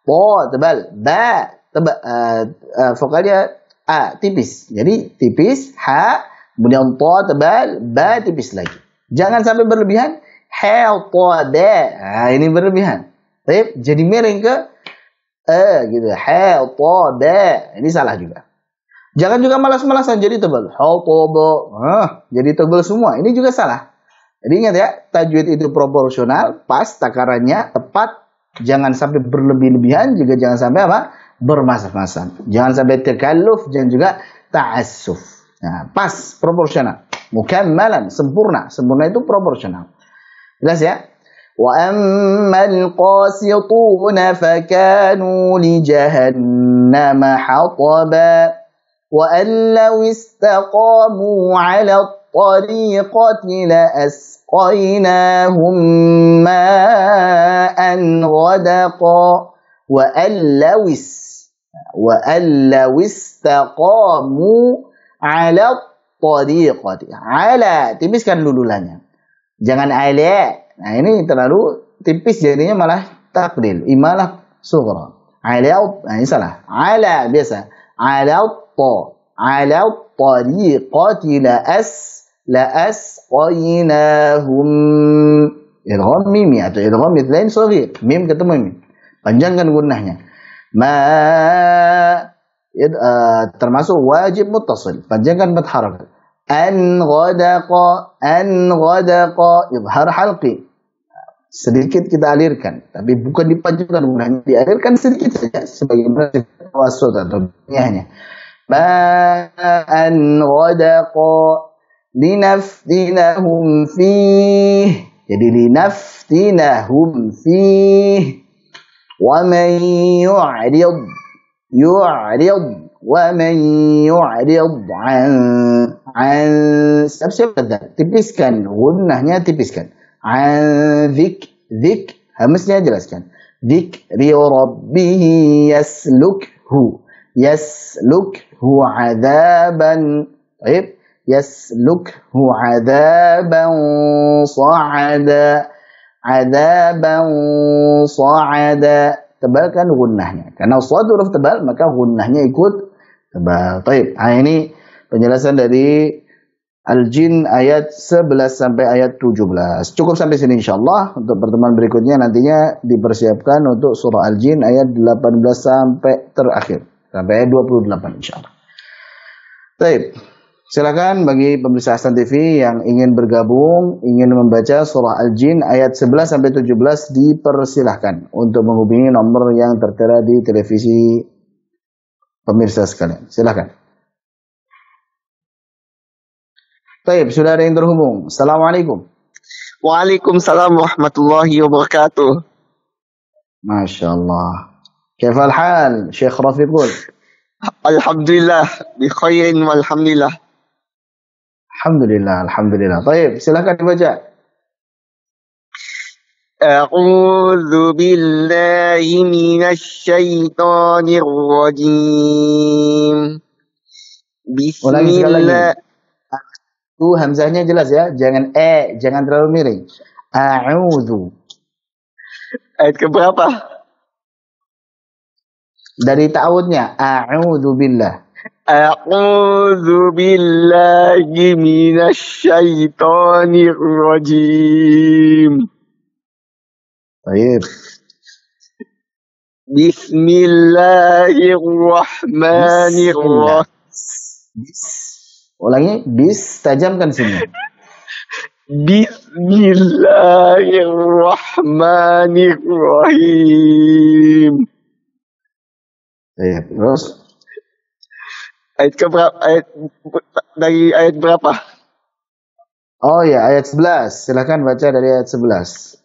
To tebal. Ba tebal, vokalnya a tipis. Jadi tipis, ha, kemudian to tebal, ba tipis lagi. Jangan sampai berlebihan. Hataba. Nah, ini berlebihan. Baik, jadi miring ke gitu. Hataba. Ini salah juga. Jangan juga malas-malasan jadi tebal. Hataba. Jadi tebal semua. Ini juga salah. Jadi ingat ya, tajwid itu proporsional, pas takarannya tepat. Jangan sampai berlebih-lebihan, juga jangan sampai apa? Bermalas-malasan. Jangan sampai takalluf, jangan juga ta'assuf. Nah, pas, proporsional. Mukammalan, sempurna. Sempurna itu proporsional. Jelas ya? Wa ammal qasituna fakanu li jahannam hataba wa an law istaqamu 'ala at-tariqati la asqaynahum ma'an ghadaqa wa an law istaqamu 'ala at-tariqati. 'Ala tipiskan lululannya. Jangan ala. Nah, ini terlalu tipis jadinya malah takdil. Imalah sughra. Ala, nah ini salah. Ala biasa. Ala ta. Ala tariqati la asqaynahum. Idgham mimi atau idgham mithlain shaghir. Mim ketemu mim. Panjangkan gunnahnya. Termasuk wajib muttasil. Panjangkan 4 harakat. An ghadaqa idhar halqi. Sedikit kita alirkan, tapi bukan dipanjangkan, gunanya dialirkan sedikit saja sebagaimana tawassul atau banyaknya. Ma'an ghadaqa linaftinahum fih. Jadi linaftinahum fih. Wa man yu'rid wa man yu'rid an siap-siap tipiskan, gunnahnya tipiskan. An zik hamznya jelaskan. Dzikri rabbih yaslukhu adaban. Baik, yaslukhu adaban sa'ada. Tebalkan gunnahnya. Karena suatu huruf tebal maka gunnahnya ikut tebal. Baik, ini penjelasan dari Al-Jin ayat 11 sampai ayat 17. Cukup sampai sini insyaallah. Untuk pertemuan berikutnya nantinya dipersiapkan untuk surah Al-Jin ayat 18 sampai terakhir. Sampai ayat 28 insyaallah. Baik. Silakan bagi pemirsa Ahsan TV yang ingin bergabung, ingin membaca surah Al-Jin ayat 11 sampai 17 dipersilahkan untuk menghubungi nomor yang tertera di televisi pemirsa sekalian. Silakan. Baik, sudah ada yang terhubung. Assalamualaikum. Waalaikumsalam warahmatullahi wabarakatuh. Masya Allah. Kaifal hal, Syekh Rafiqul? Alhamdulillah, bi khairin walhamdulillah. Alhamdulillah. Baik, silakan dibaca. A'udzu billahi minasy syaithanir rajim. Ulangi sekali Bismillah. lagi. Hamzahnya jelas ya, jangan jangan terlalu miring. A'udzu. Ayat keberapa? Dari ta'awudnya, a'udzu billah. A'udzu billahi minasy syaithanir rajim. Baik. Bismillahirrahmanirrahim. Ulangi, tajamkan sini. Bismillahirrahmanirrahim. Baik, terus. Ayat keberapa? Dari ayat berapa? Oh ya, ayat 11. Silakan baca dari ayat 11.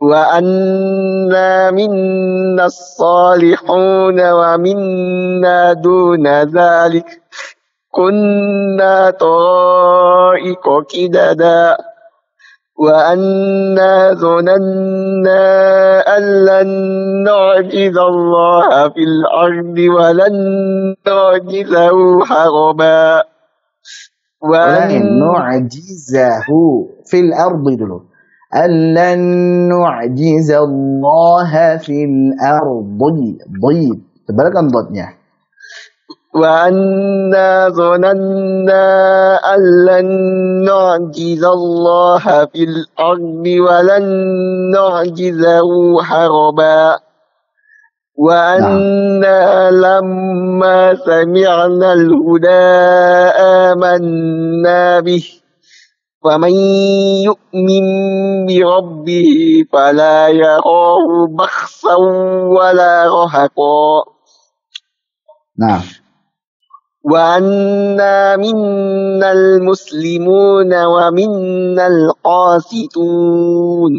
Wa anna minna salihun wa minna duna dzalik kunna ta'iqa kidada wa anna dhunanna an lan nu'jizallaha fil ardi wa lan nu'jizahu haraba Ulangi, nu'jizahu fil ardi dulu. Allan nu'jizallaha fil ardi. Tebalkan dotnya. Wa anna zonanna allan nu'jizallaha fil ardi wa lan nu'jizahu haraba. Wa anna lamma sami'na al-huda amanna bih. ومن يؤمن بربه فلا يراه بخسا ولا رهقا وأنا منا المسلمون ومنا القاسطون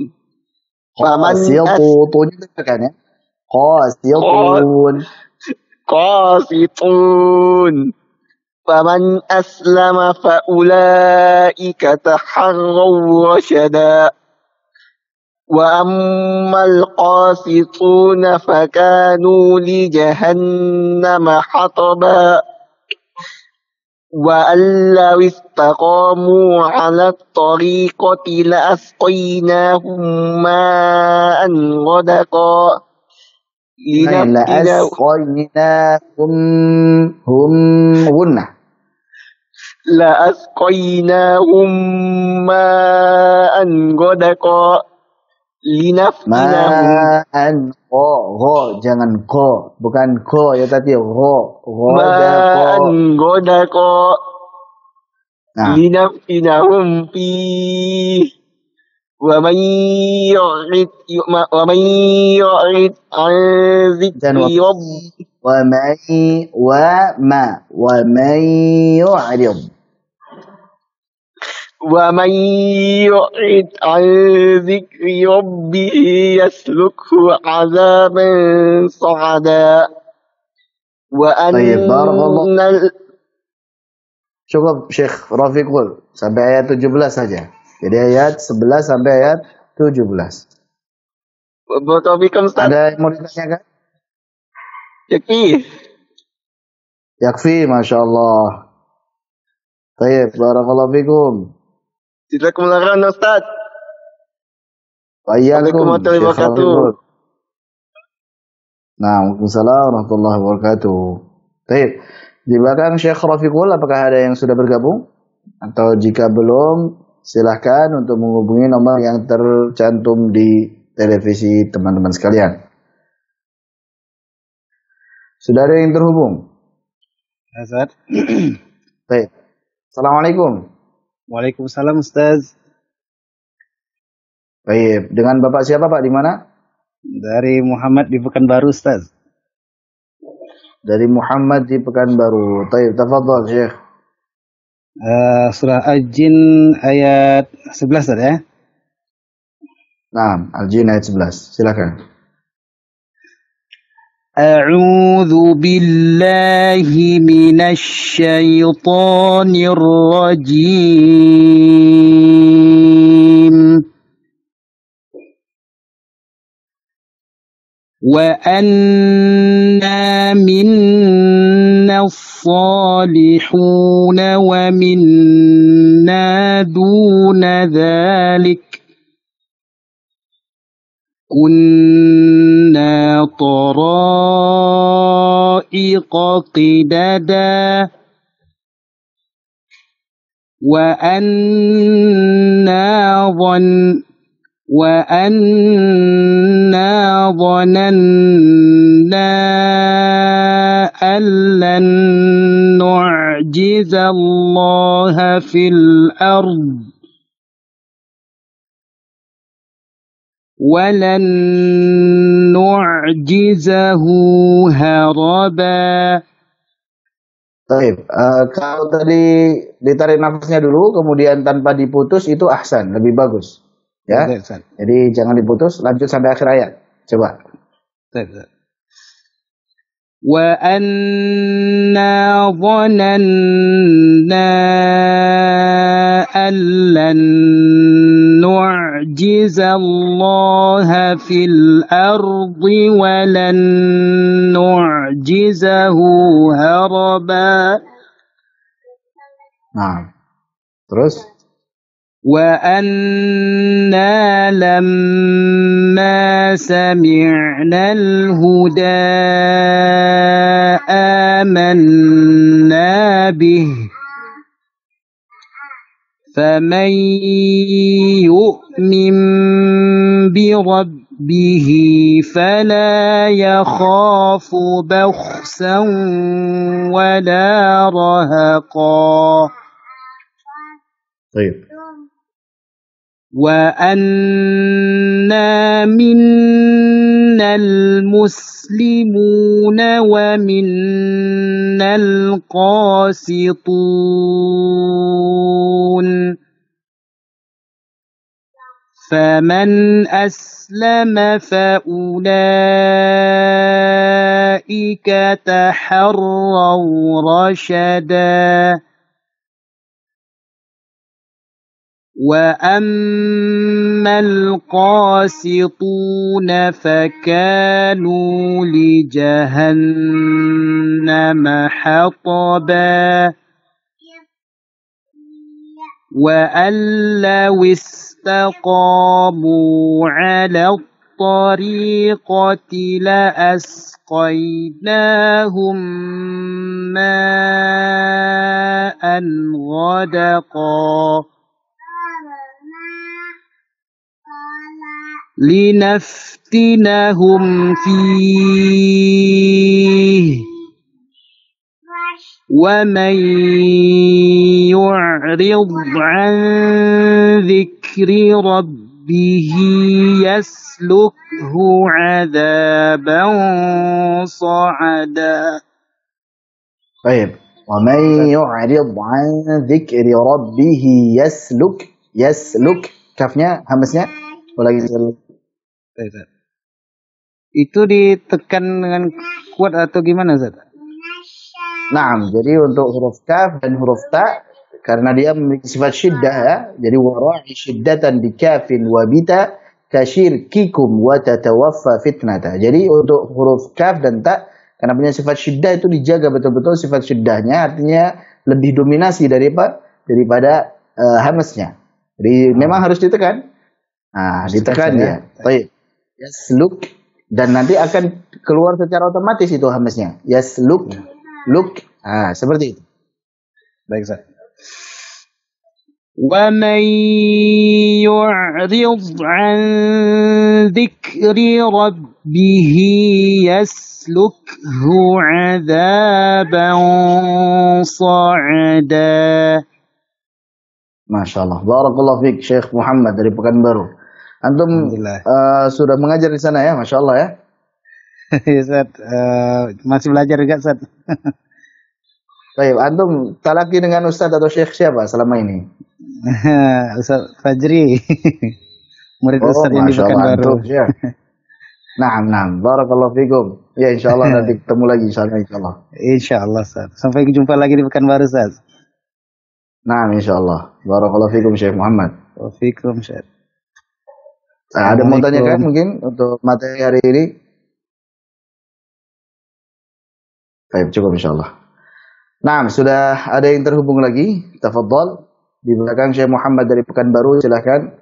قاسطون فمن أسلم فأولئك تحروا رشدا وأما القاسطون فكانوا لجهنم حطبا وأن لو استقاموا على الطريقة لأسقيناهم ماء غدقا لأسقيناهم ماء غدقا linaftinahum jangan bukan ya tadi ma'an godaqa Nah, لنفتنهم فيه ومن يعرض ومن يعرض عن ذكر dan ربه wa may yu'rid. ومن يعرض عن ذكر ربه يسلكه عذابا صعدا Baik, barakallah. وأن Cukup Syekh Rafiqul sampai ayat 17 saja. Jadi ayat 11 sampai ayat 17. Barakallahu Ustaz. Ada yang mau ditanyakan? Yakfi. Yakfi, Masya Allah. Baik, barakallahu fikum. Jazakumullah khairan Ustaz. Wa'iyyakum, Assalamualaikum warahmatullahi Syekh wabarakatuh. Rafiqul. Nah, waalaikumsalam warahmatullahi wabarakatuh. Baik, di belakang Syekh Rafiqul, apakah ada yang sudah bergabung? Atau jika belum, silahkan untuk menghubungi nomor yang tercantum di televisi teman-teman sekalian. Sudah ada yang terhubung? Ustaz. Baik. Assalamualaikum. Waalaikumsalam Ustaz. Baik, dengan Bapak siapa Pak? Di mana? Dari Muhammad di Pekanbaru Ustaz. Dari Muhammad di Pekanbaru. Baik, tafadhol Syekh. Surah Al-Jin ayat 11 Ustaz ya. Nah, Al-Jin ayat 11. Silakan. A'udzu billahi minasy syaithanir rajim. Wa anna minna as-salihuna wa minna duna dhalik kunna tara'iqa qidada wa anna ظننا أن لن نعجز الله في الأرض ولن نعجزه هربا. Baik, kalau tadi ditarik nafasnya dulu, kemudian tanpa diputus itu ahsan, lebih bagus. Ya, jadi jangan diputus, lanjut sampai akhir ayat. Coba. Wa anna dhananna an lan nu'jiza Allah fil ardi wa lan nu'jizahu haraba. Nah, terus? وأنا لما سمعنا الهدى آمنا به فمن يؤمن بربه فلا يخاف بخسا ولا رهقا. طيب. وأنا منا المسلمون ومنا القاسطون فمن أسلم فأولئك تحروا رشدا وأما القاسطون فكانوا لجهنم حطبا وأن لو استقاموا على الطريقة لأسقيناهم ماء غدقا لنفتنهم فيه ومن يعرض عن ذكر ربه يسلكه عذابا صعدا. Baik. Wa man yu'rid 'an dzikri rabbih yasluk kafnya hamznya ulangi sekali. Itu ditekan dengan kuat atau gimana, Ustaz? Naam, jadi untuk huruf kaf dan huruf ta karena dia memiliki sifat syiddah ya. Jadi wara'i syiddatan bi kafin wa bita kasyirkikum wa tatawaffa fitnata. Jadi untuk huruf kaf dan ta karena punya sifat syiddah itu dijaga betul-betul sifat syiddahnya, artinya lebih dominasi daripada hamznya. Jadi memang harus ditekan. Nah, ditekan dia. Baik. Yasluk dan nanti akan keluar secara otomatis itu hamznya. Yasluk. Look, seperti itu. Baik, Ustaz. وَمَن يُعْرِضْ عَن ذِكْرِ رَبِّهِ يَسْلُكْهُ عَذَابًا صَعَدًا. Masya Allah. Barakallahu fiik Syekh Muhammad dari Pekanbaru. Antum sudah mengajar di sana ya, Masya Allah ya. Ustaz, masih belajar juga, Ustaz. Baik, antum talaki dengan Ustaz atau Syekh siapa selama ini? Ustaz Fajri. Murid Ustaz yang di Pekanbaru. Ya. Naam. Barakallahu fikum. Ya, insyaallah nanti ketemu lagi insyaallah. Insyaallah, Ustaz. Sampai jumpa lagi di Pekanbaru, Ustaz. Naam, insyaallah. Barakallahu fikum Syekh Muhammad. Wafikum, Ustaz. Ada mau tanyakan mungkin untuk materi hari ini? Baik, cukup insyaallah. Nah, sudah ada yang terhubung lagi. Tafadhol. Di belakang Syekh Muhammad dari Pekanbaru, silakan.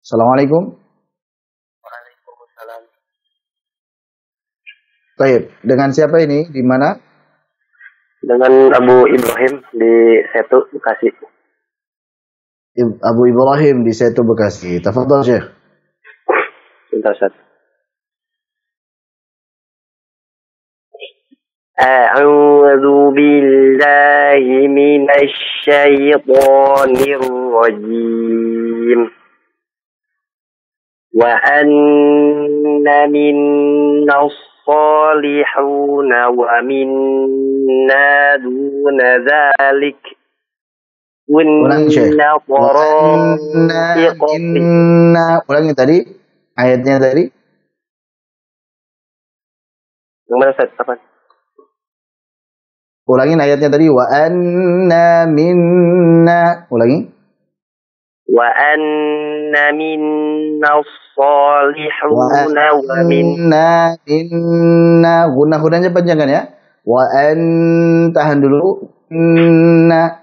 Assalamualaikum. Waalaikumsalam. Baik, dengan siapa ini? Di mana? Dengan Abu Ibrahim di Setu, Bekasi. Abu Ibrahim di Setu, Bekasi. Tafadhol, Syekh. Bentar, Ustaz. A'udzu billahi minasy syaithanir rajim. Wa anna minnas salihuna wa minna duna dzalik. Ulangi, Syekh. Ulangi tadi ayatnya tadi. Yang mana, Ustaz? Apa? Ulangi ayatnya tadi. Wa anna minna. Ulangi. Wa anna minna salihuna wa minna. Gunanya panjang kan ya? Wa an, tahan dulu. Nah.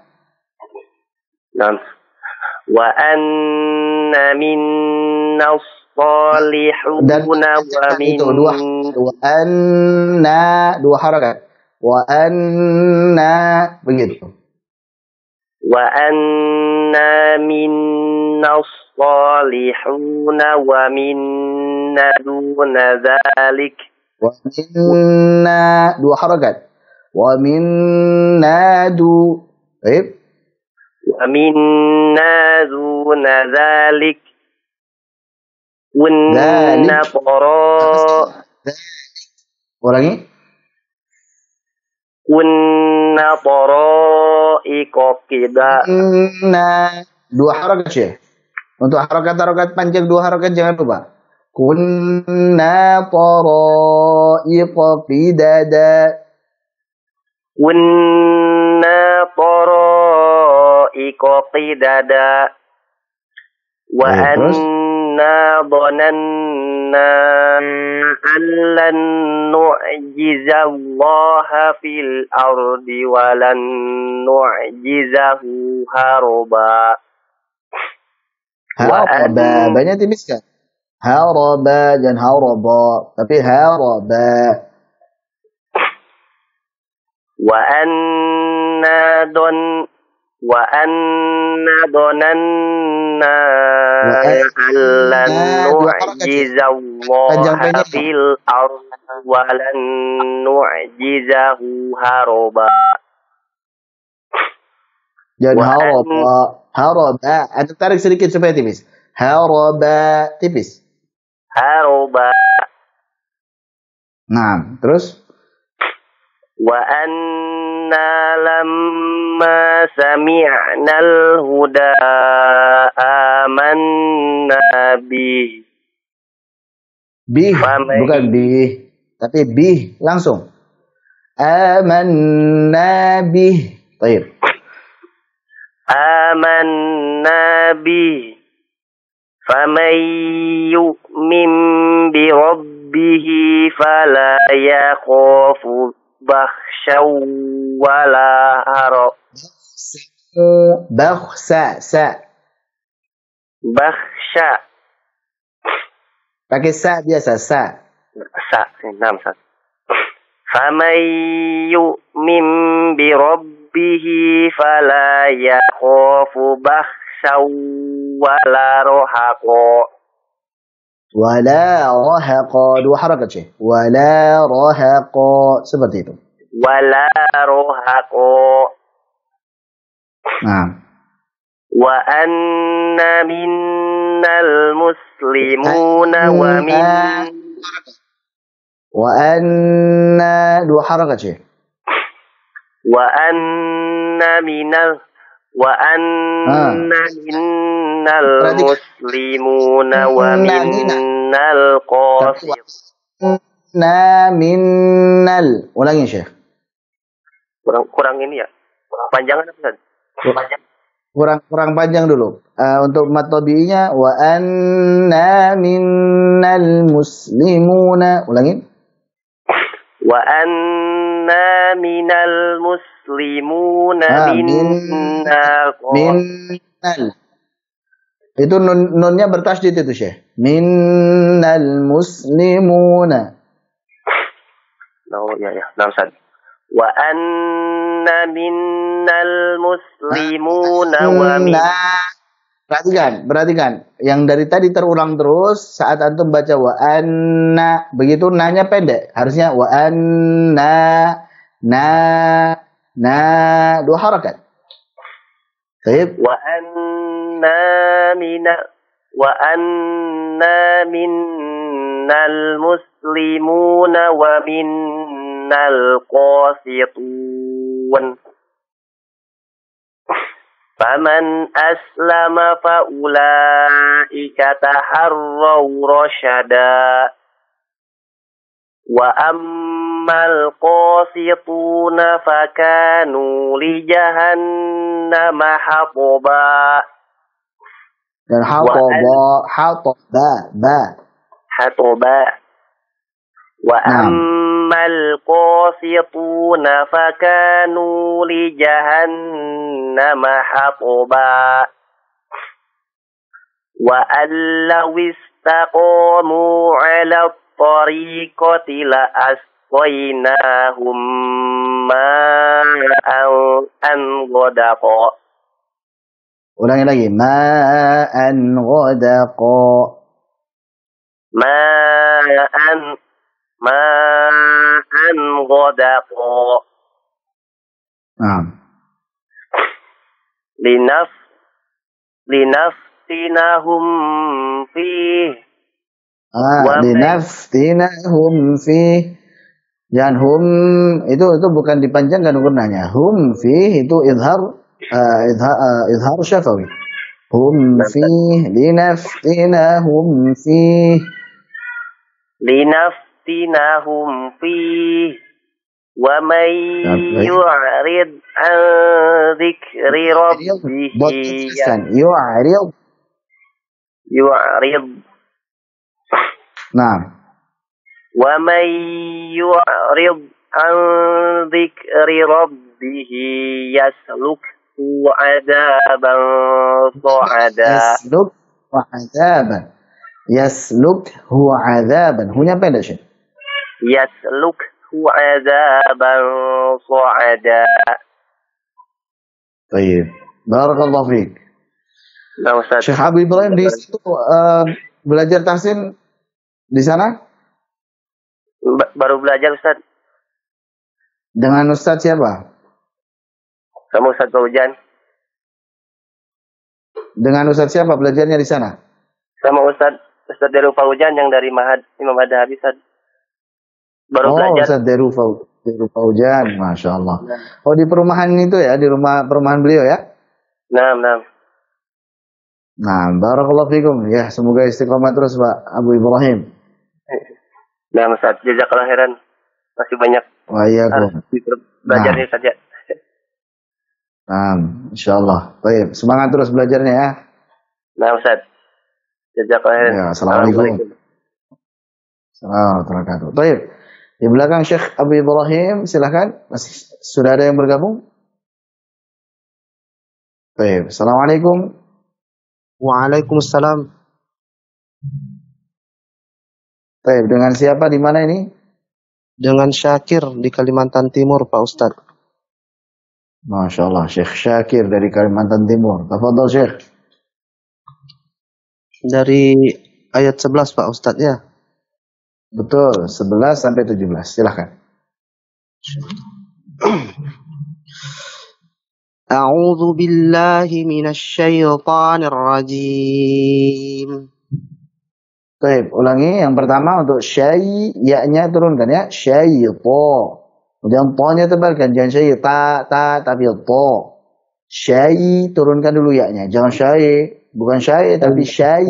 Wa anna minna salihuna wa min. Itu wa anna dua harakat. Wa anna begitu. Wa anna minna salihuna wa minna duna dzalik. Wa minna dua harakat. Wa minna du. Baik. Wa minna duna dzalik. Kunna Ulangi. Kunna tara'iqa qida. Dua harakat, Syekh. Untuk harakat-harakat panjang dua harakat jangan lupa. Kunna tara'iqa qidada. Kunna tara'iqa qidada. Wa anna dhananna an lan nu'jizallaha fil ardi wa lan nu'jizahu haraba. Haraba, banyak tipis kan? Haraba, jangan haraba, tapi haraba. Wa anna dhananna allan dua harakat ya. Panjang nu'jizallaha pendek. fil ardi walan nu'jizahu haroba. Dan Wa an haraba. Anda tarik sedikit supaya tipis. Haraba, tipis. haroba. Nah, terus? Wa anna lamma sami'nal huda amanna bih. Bih, Famai- bukan bih. Tapi bih, langsung. Amanna bih. Baik. Amanna bih. Faman yu'min bi rabbihi fala yakhafu bakhsyaw wala harab. Bakhsa, sa. Bakhsya. Pakai sa biasa, sa. Nam sa. Faman yu'min bi rabbihi fala yakhafu bakhsyaw wala rohaqo. Wala rahaqa. Dua harakat Syekh. Wala rahaqa. Seperti itu. Wala rohaqo. Nah. Wa anna minnal muslimuna wa Wa anna. Dua harakat Syekh. wa anna minnal muslimuna wa minnal qasid. Na minnal. Ulangi Syekh. Kurang ini ya. Panjangan apa Ustaz? Kurang panjang dulu. Untuk mat tabi'inya wa anna minnal muslimuna. Ulangi. Wa anna minal muslimuna minna minnal. Itu nunnya bertasydid itu Syekh. Minnal muslimuna. Oh ya. Nah, Ustaz. Wa anna minnal muslimuna wa min. Perhatikan. Yang dari tadi terulang terus saat antum baca wa anna, begitu nanya pendek. Harusnya wa anna na dua harakat. Baik. Wa anna minnal muslimuna wa minnal qasitun. Faman aslama fa ulaika taharraw rasyada. Wa ammal qasituna fakanu li jahannama hatoba. Dan hatoba. Wa ammal qasituna fakanu li jahannama hatoba. Wa allaw istaqamu ala tariqati la asqainahum ma'an ghadaqa. Ulangi lagi. Ma'an ghadaqa. Ma'an ghadaqa. Linaftinahum fih. Linaftinahum fih. Jangan hum itu bukan dipanjangkan gunanya. Hum fih itu izhar syafawi. Hum fih linaftinahum fih. Linaftinahum fih. Wa may yu'rid an dzikri rabbih yu'rid. Nah. Wa may yu'rid an dzikri rabbih yaslukhu 'adaban sa'ada. Yaslukhu 'adaban. Hunya pendek Syekh. Yaslukhu 'adaban sa'ada. Baik. Barakallahu fiik. Nah, Ustaz. Syekh Abu Ibrahim di situ belajar tahsin di sana Baru belajar, Ustaz. dengan Ustadz siapa? Sama Ustaz Fauzan. Dengan Ustadz siapa belajarnya di sana? Sama Ustaz Deru Fauzan yang dari Mahad Imam Adhabi, Ustaz. Baru belajar. Ustadz Deru Faujan, Masya Allah. Oh, di perumahan itu ya, di perumahan beliau ya? Nah. Nah, barakallahu fikum. Ya, semoga istiqomah terus Pak Abu Ibrahim. Nah, Ustaz, jazakallahu khairan. Masih banyak Waalaikumsalam. belajarnya saja. Nah, insyaallah. Baik, semangat terus belajarnya ya. Nah, Ustaz. Jazakallahu khairan. Ya, assalamualaikum. Assalamualaikum warahmatullahi wabarakatuh. Baik. Di belakang Syekh Abu Ibrahim, silakan. Sudah ada yang bergabung? Baik, assalamualaikum. Waalaikumsalam. Baik, dengan siapa di mana ini? Dengan Syakir di Kalimantan Timur, Pak Ustadz. Masya Allah, Syekh Syakir dari Kalimantan Timur. Tafadhol Syekh. Dari ayat 11, Pak Ustadz ya. Betul, 11 sampai 17. Silakan. A'udzu billahi minasy syaithanir rajim. Baik, ulangi. Yang pertama untuk syai, ya-nya turunkan ya. Syaito. Kemudian to-nya tebalkan. Jangan syai ta, tapi to. Syai, turunkan dulu ya-nya. Jangan syai. Bukan syai, tapi syai.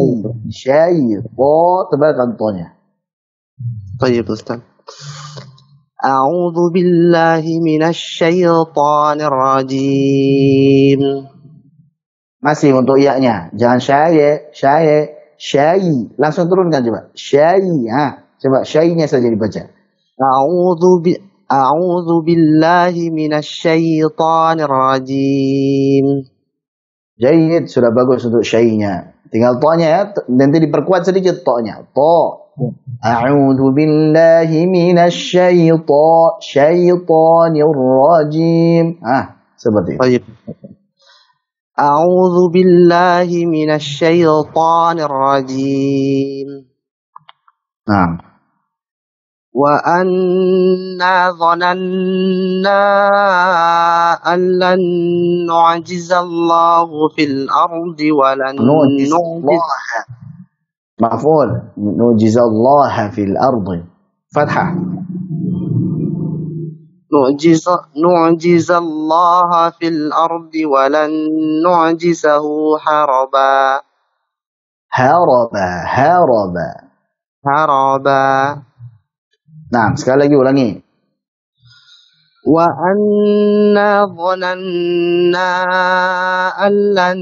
Syai. To, tebalkan to-nya. Baik, Ustaz. A'udzu billahi minasy syaithanir rajim. Masih untuk ya-nya. Jangan syai. Langsung turunkan coba. Syai. Coba syai-nya saja dibaca. A'udzu billahi minasy syaithanir rajim. Jayyid, sudah bagus untuk syai-nya. Tinggal to-nya ya. Nanti diperkuat sedikit to-nya. To. A'udzu billahi minasy syaitonir rajim. Seperti itu. Baik. A'udzu billahi minasy syaithanir rajim. Nah. Wa anna dhananna an lan nu'jizallahu fil ardi wa lan nu'jizallaha. Maf'ul. Nu'jizallaha fil ardi. Fathah. nu'jizallaha fil ardi wa lan nu'jizahu haraba. Nah, sekali lagi ulangi. Wa anna dhananna an lan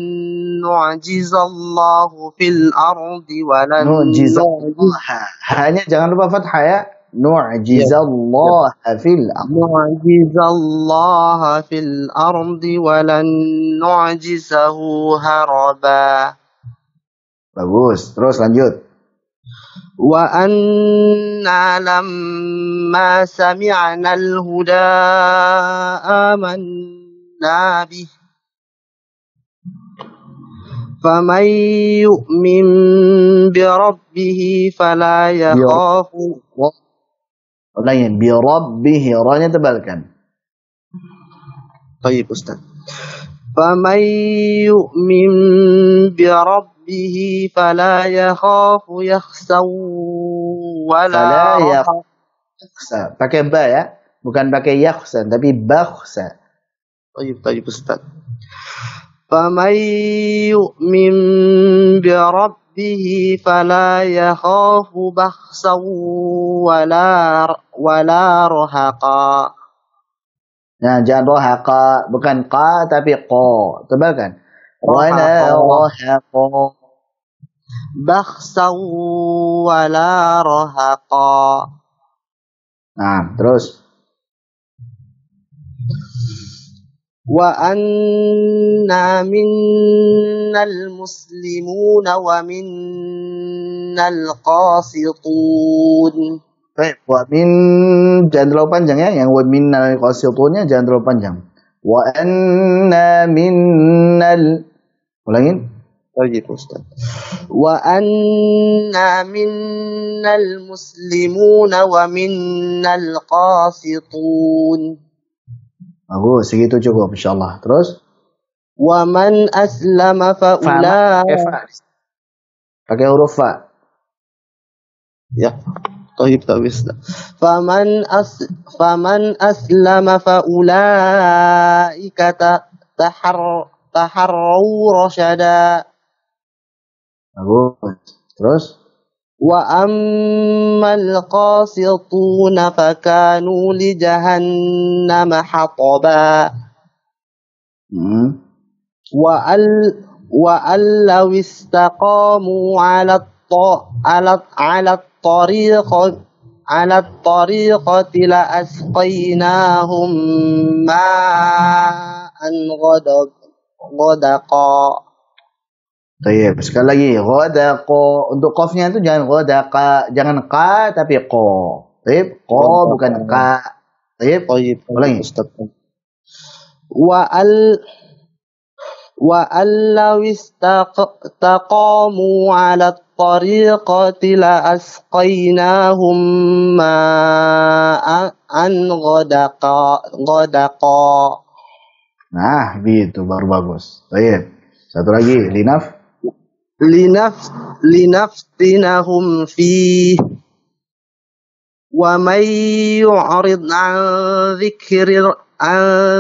nu'jizallahu fil ardi wa lan nu'jizallaha. Hanya jangan lupa fathah ya. Nu'jizallaha fil ardi. Nu'jizallaha fil ardi wa lan nu'jizahu haraba. Bagus. Terus lanjut. Wa anna lamma sami'na al-huda amanna bih. Faman yu'min bi rabbih fala yakhafu. Ulangi. Bi rabbih. Ra-nya tebalkan. Baik, Ustaz. Faman yu'min bi rabbih fala yakhafu yakhsaw wala yakhsa. Pakai ba ya, bukan pakai yakhsa tapi bakhsa. Baik, Ustaz. Faman yu'min bi rabbih fala yakhafu bakhsaw wala rahaqa. Nah, jangan rohaqa, bukan qa tapi qa. Tebalkan. Wala rahaqa. Bakhsaw wala rahaqa. Nah, terus. Wa anna minnal muslimuna wa minnal qasitun. Baik, wa min jangan terlalu panjang ya. Yang wa minnal qasitunnya jangan terlalu panjang. Wa anna minnal. Ulangin. Tayyib Ustaz. Wa anna minnal muslimuna wa minnal qasitun. Bagus, segitu cukup insyaallah. Terus? Wa man aslama fa Pakai huruf fa. Ya. Tayyib Ustaz. Faman aslama fa ulaika taharraw rasyada. Bagus. Terus? Wa ammal qasituna fakanu li jahannam hataba. Wa law istaqamu ala tariqati la asqainahum ma'an ghadaqa. Baik, sekali lagi ghadaqa. Untuk qafnya itu jangan ghadaqa, jangan qa tapi qa. Baik, qa bukan ka. Baik, ulangi Ustaz. Wa law istaqamu ala tariqati la asqainahum ma'an ghadaqa. Nah, gitu baru bagus. Baik. Satu lagi, linaftinahum fi wa may yu'rid an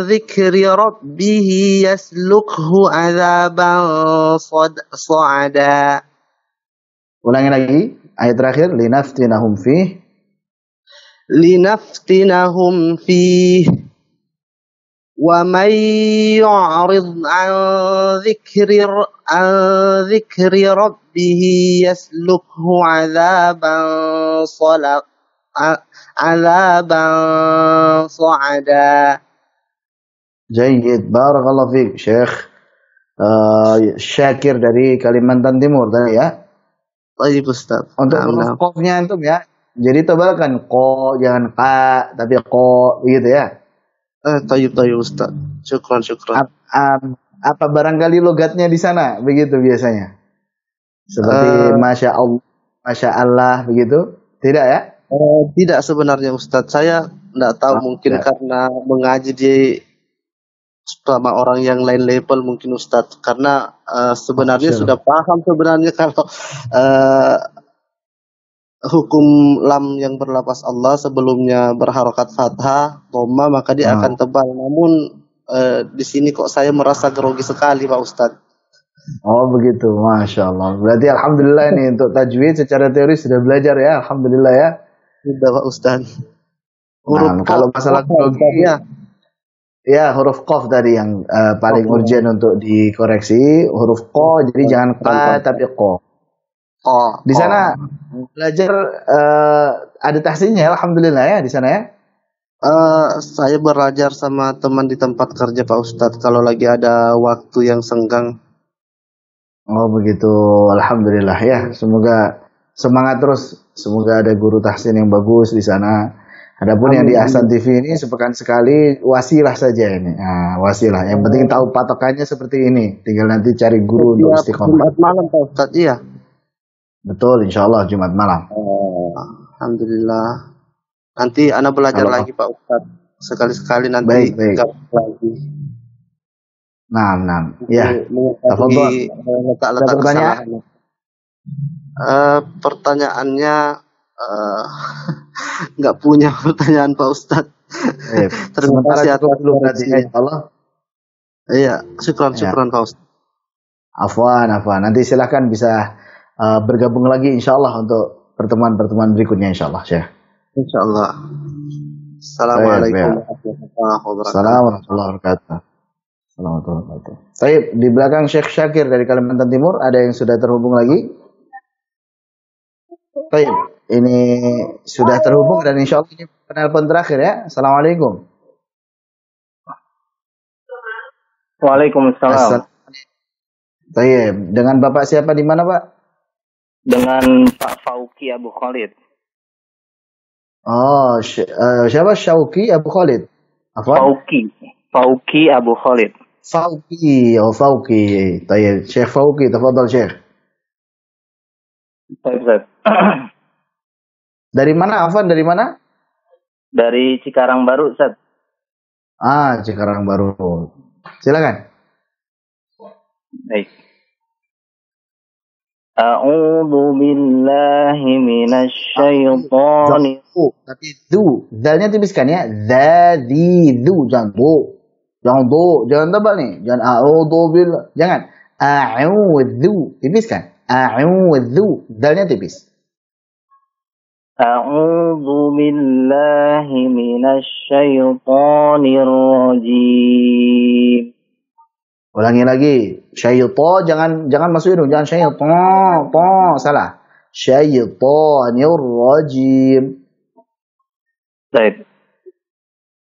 dhikri rabbih yaslukhu adzaban sa'ada. Ulangi lagi ayat terakhir, linaftinahum fi wa may yu'rid an dhikri rabbih yaslukhu adzaban sa'ada. Jayyid, barakallahu fiik Syekh Syakir dari Kalimantan Timur tadi ya. Baik Ustaz. Untuk huruf qafnya antum ya. Jadi tebalkan ko, jangan ka tapi ko begitu ya. Tayyib Ustaz. Syukran. Apa barangkali logatnya di sana begitu biasanya? Seperti masya Allah begitu? Tidak ya? Tidak sebenarnya Ustaz. Saya tidak tahu mungkin karena mengaji di sama orang yang lain level mungkin Ustaz. Karena sebenarnya sudah paham sebenarnya kalau hukum lam yang berlafaz Allah sebelumnya berharokat fathah, dhamma maka dia akan tebal. Namun di sini kok saya merasa grogi sekali Pak Ustaz. Oh begitu, Masya Allah. Berarti Alhamdulillah nih untuk tajwid secara teori sudah belajar ya, Alhamdulillah ya. Sudah Pak Ustaz. Nah, kalau masalah grogi ya huruf qaf tadi yang paling urgent untuk dikoreksi, huruf qa, jadi jangan qa tapi qa. Di sana belajar ada tahsinnya, Alhamdulillah ya di sana ya. Saya belajar sama teman di tempat kerja Pak Ustadz kalau lagi ada waktu yang senggang. Oh begitu, Alhamdulillah ya. Semoga semangat terus, semoga ada guru tahsin yang bagus di sana. Adapun yang di Ahsan TV ini sepekan sekali, wasilah saja ini. Nah, wasilah. Yang penting tahu patokannya seperti ini. Tinggal nanti cari guru untuk istiqomah. Jumat malam Pak Ustadz, iya. Betul, insya Allah Jumat malam. Alhamdulillah. Nanti Ana belajar lagi Pak Ustadz. Sekali-sekali nanti. Baik. Lagi. Nah. Ya. Letak-letak kesalahan. Pertanyaannya nggak punya pertanyaan Pak Ustadz. Terima kasih atas perhatiannya Allah. Iya, syukran Pak Ustadz. Afwan. Nanti silakan bisa bergabung lagi insyaallah untuk pertemuan-pertemuan berikutnya insyaallah Syekh. Insyaallah. Assalamualaikum warahmatullahi wabarakatuh. Baik, di belakang Syekh Syakir dari Kalimantan Timur ada yang sudah terhubung lagi. Baik, ini sudah terhubung dan insyaallah ini penelpon terakhir ya. Assalamualaikum. Waalaikumsalam. Baik, dengan Bapak siapa di mana Pak? Dengan Pak Fauki Abu Khalid. Oh, siapa Syauki Abu Khalid? Apa? Fauki Abu Khalid. Fauqi. Oh, Fauqi. Tayyib. Syekh Fauqi, tafadhal Syekh. Baik, Ustaz. Dari mana, Afan? Dari mana? Dari Cikarang Baru, Ustaz. Cikarang Baru. Silakan. Baik. A'udzu billahi minasy syaithanir Tapi du, dalnya tipiskan ya. Du, jangan do. Jangan do, jangan tebal nih. Jangan a'udzu billah. Jangan. A'udzu, tipiskan. A'udzu, dalnya tipis. A'udzu billahi minasy syaithanir rajim. Ulangi lagi. Syaitan, jangan masuk hidung. Jangan syaitan. Salah. Syaitanir rajim. Baik.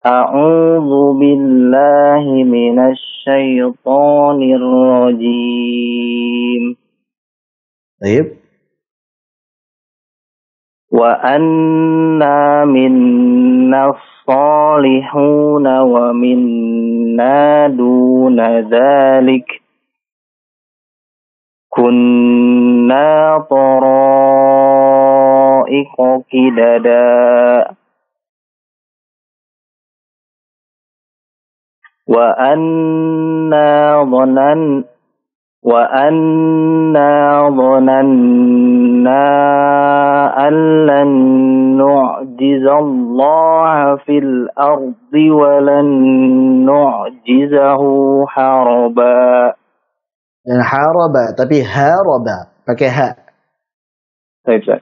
A'udzu billahi minasy syaithanir rajim. Baik. Wa anna minna salihuna wa minna duna dzalik kunna tara'iqa qidada wa anna dhananna an lan nu'jizallaha fil ardi wa lan nu'jizahu haraba. Dan haraba, tapi haraba pakai ha. Baik.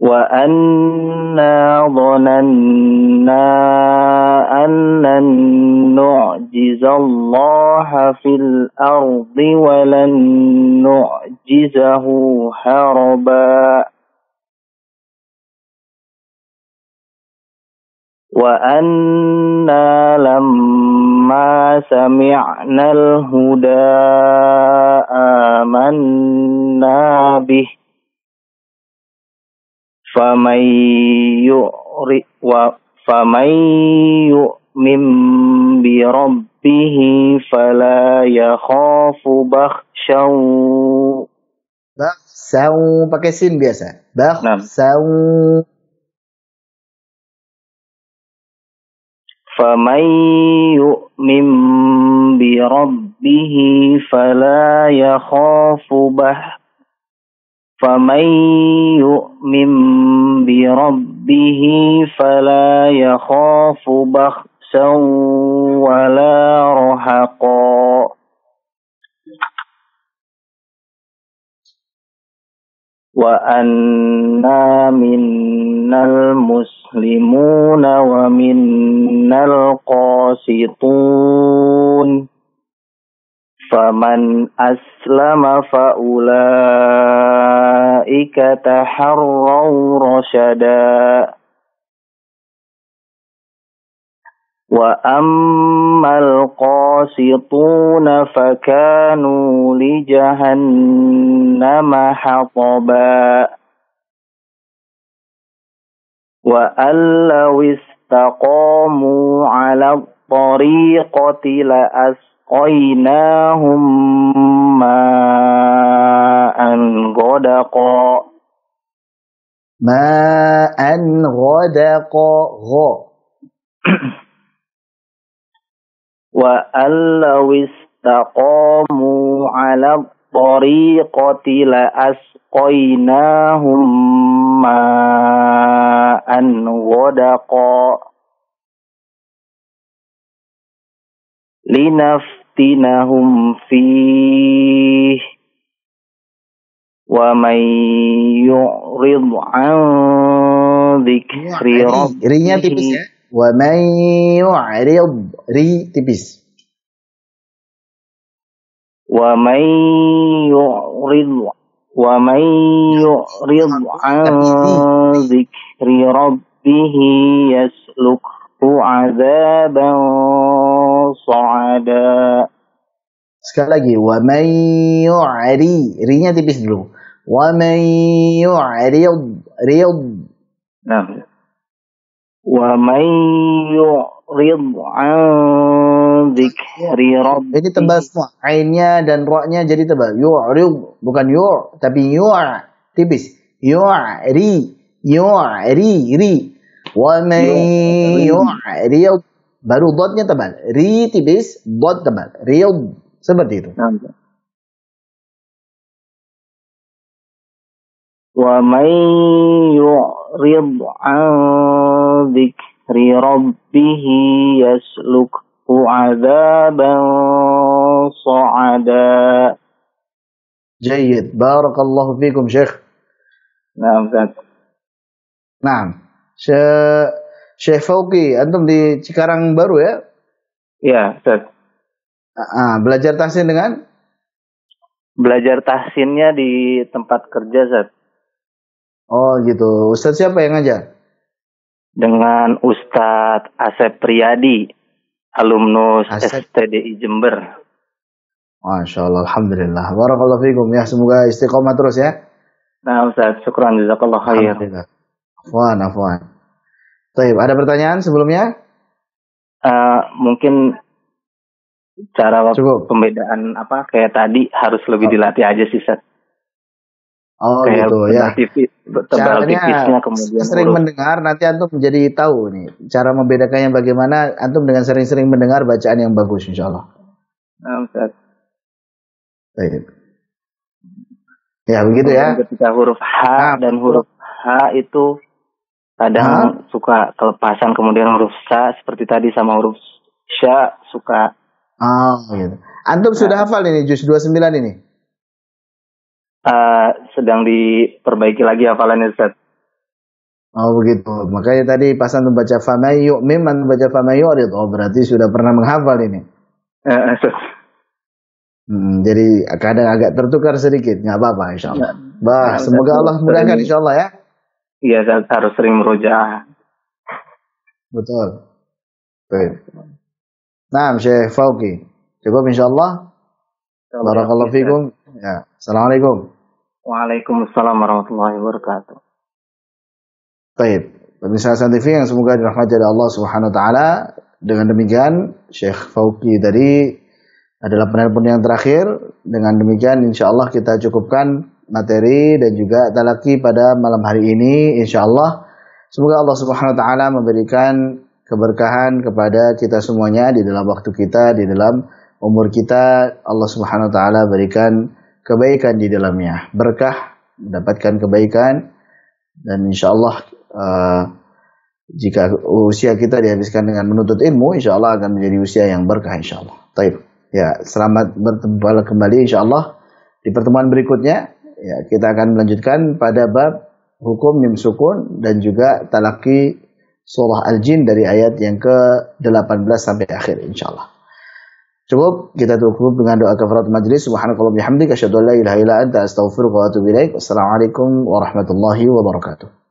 Wa anna dhananna an lan nu'jizallaha fil ardi wa lan nu'jizahu haraba. Wa anna lamma sami'na al-huda amanna bih faman yu'min bi rabbih fala yakhafu bakhshaw. Bakhshaw pakai sin biasa. Bakhshaw. فمن يؤمن بربه فلا يخاف بخسا ولا رهقا. وأنا منا المسلمون ومنا القاسطون فمن أسلم فأولئك تحروا رشدا. وأما القاسطون فكانوا لجهنم حطبا. وأن لو استقاموا على الطريقة لأسقيناهم ماء غدقا. وأن لو استقاموا على الطريقة لأسقيناهم ماء غدقا لنفتنهم فيه ومن يعرض عن ذكر ربه ومن يعرض ri tipis. ومن يعرض عن ذكر ربه يسلكه عذابا صعدا. Sekali lagi, ومن يعرض ri-nya tipis dulu. ومن يعرض Nah. ومن يعرض عن ذكر ربه. Ini tebal semua. Ainnya dan ra-nya jadi tebal. Yu'rid, bukan yu', tapi yu', tipis. Yu'ri, ri. Wa man yu'rid, baru dotnya tebal. Ri tipis, dot tebal. Riyad, seperti itu. ومن يعرض عن ذكر ربه يسلكه عذابا صعدا. جيد. بارك الله فيكم شيخ. نعم Ustaz. Nah, Syekh Fauqi, antum di Cikarang Baru ya? Iya, Ustaz. Belajar tahsin dengan? Belajar tahsinnya di tempat kerja, Ustaz. Oh gitu. Ustaz siapa yang ngajar? Dengan Ustadz Asep Priyadi, alumnus STDI Jember. Masya Allah, alhamdulillah. Barakallahu fikum ya, semoga istiqomah terus ya. Nah Ustaz, syukran jazakallah khair. Alhamdulillah. Afwan. Baik, ada pertanyaan sebelumnya? Mungkin cara Cukup. pembedaan kayak tadi harus lebih dilatih aja sih, Ustaz. Oh kayak gitu ya. Tebal tipisnya kemudian sering mendengar, nanti antum menjadi tahu nih cara membedakannya bagaimana. Antum dengan sering-sering mendengar bacaan yang bagus insyaallah. Nah, Ustaz. Baik. Ya begitu ya. Ketika huruf H dan huruf H itu kadang suka kelepasan, kemudian huruf Sa seperti tadi sama huruf Sya suka. Oh gitu. Antum sudah hafal ini juz 29 ini? Sedang diperbaiki lagi hafalannya, Ustaz. Oh begitu. Makanya tadi pas antum baca famay yu'mim, antum baca famay yu'rid. Oh berarti sudah pernah menghafal ini. Jadi kadang agak tertukar sedikit, nggak apa-apa insyaallah. Semoga Allah mudahkan insyaallah ya. Iya, harus sering merujaah. Betul. Baik. Nah, Syekh Fauqi. Cukup insyaallah. Barakallahu fikum. Ya. Assalamualaikum. Waalaikumsalam warahmatullahi wabarakatuh. Baik. Pemirsa Hasan TV yang semoga dirahmati oleh Allah Subhanahu wa taala. Dengan demikian Syekh Fauqi tadi adalah penelpon yang terakhir. Dengan demikian insyaallah kita cukupkan materi dan juga talaki pada malam hari ini insyaallah. Semoga Allah Subhanahu wa taala memberikan keberkahan kepada kita semuanya di dalam waktu kita, di dalam umur kita. Allah Subhanahu wa taala berikan kebaikan di dalamnya, berkah, mendapatkan kebaikan, dan insyaallah jika usia kita dihabiskan dengan menuntut ilmu, insyaallah akan menjadi usia yang berkah insyaallah. Baik. Ya, selamat bertemu kembali insyaallah di pertemuan berikutnya. Ya, kita akan melanjutkan pada bab hukum mim sukun dan juga talaki surah Al-Jin dari ayat yang ke-18 sampai akhir insyaallah. Cukup kita tutup dengan doa kafaratul majlis. Subhanakallah bihamdika asyhadu an la ilaha illa anta astaghfiruka wa atubu ilaik. Wassalamualaikum warahmatullahi wabarakatuh.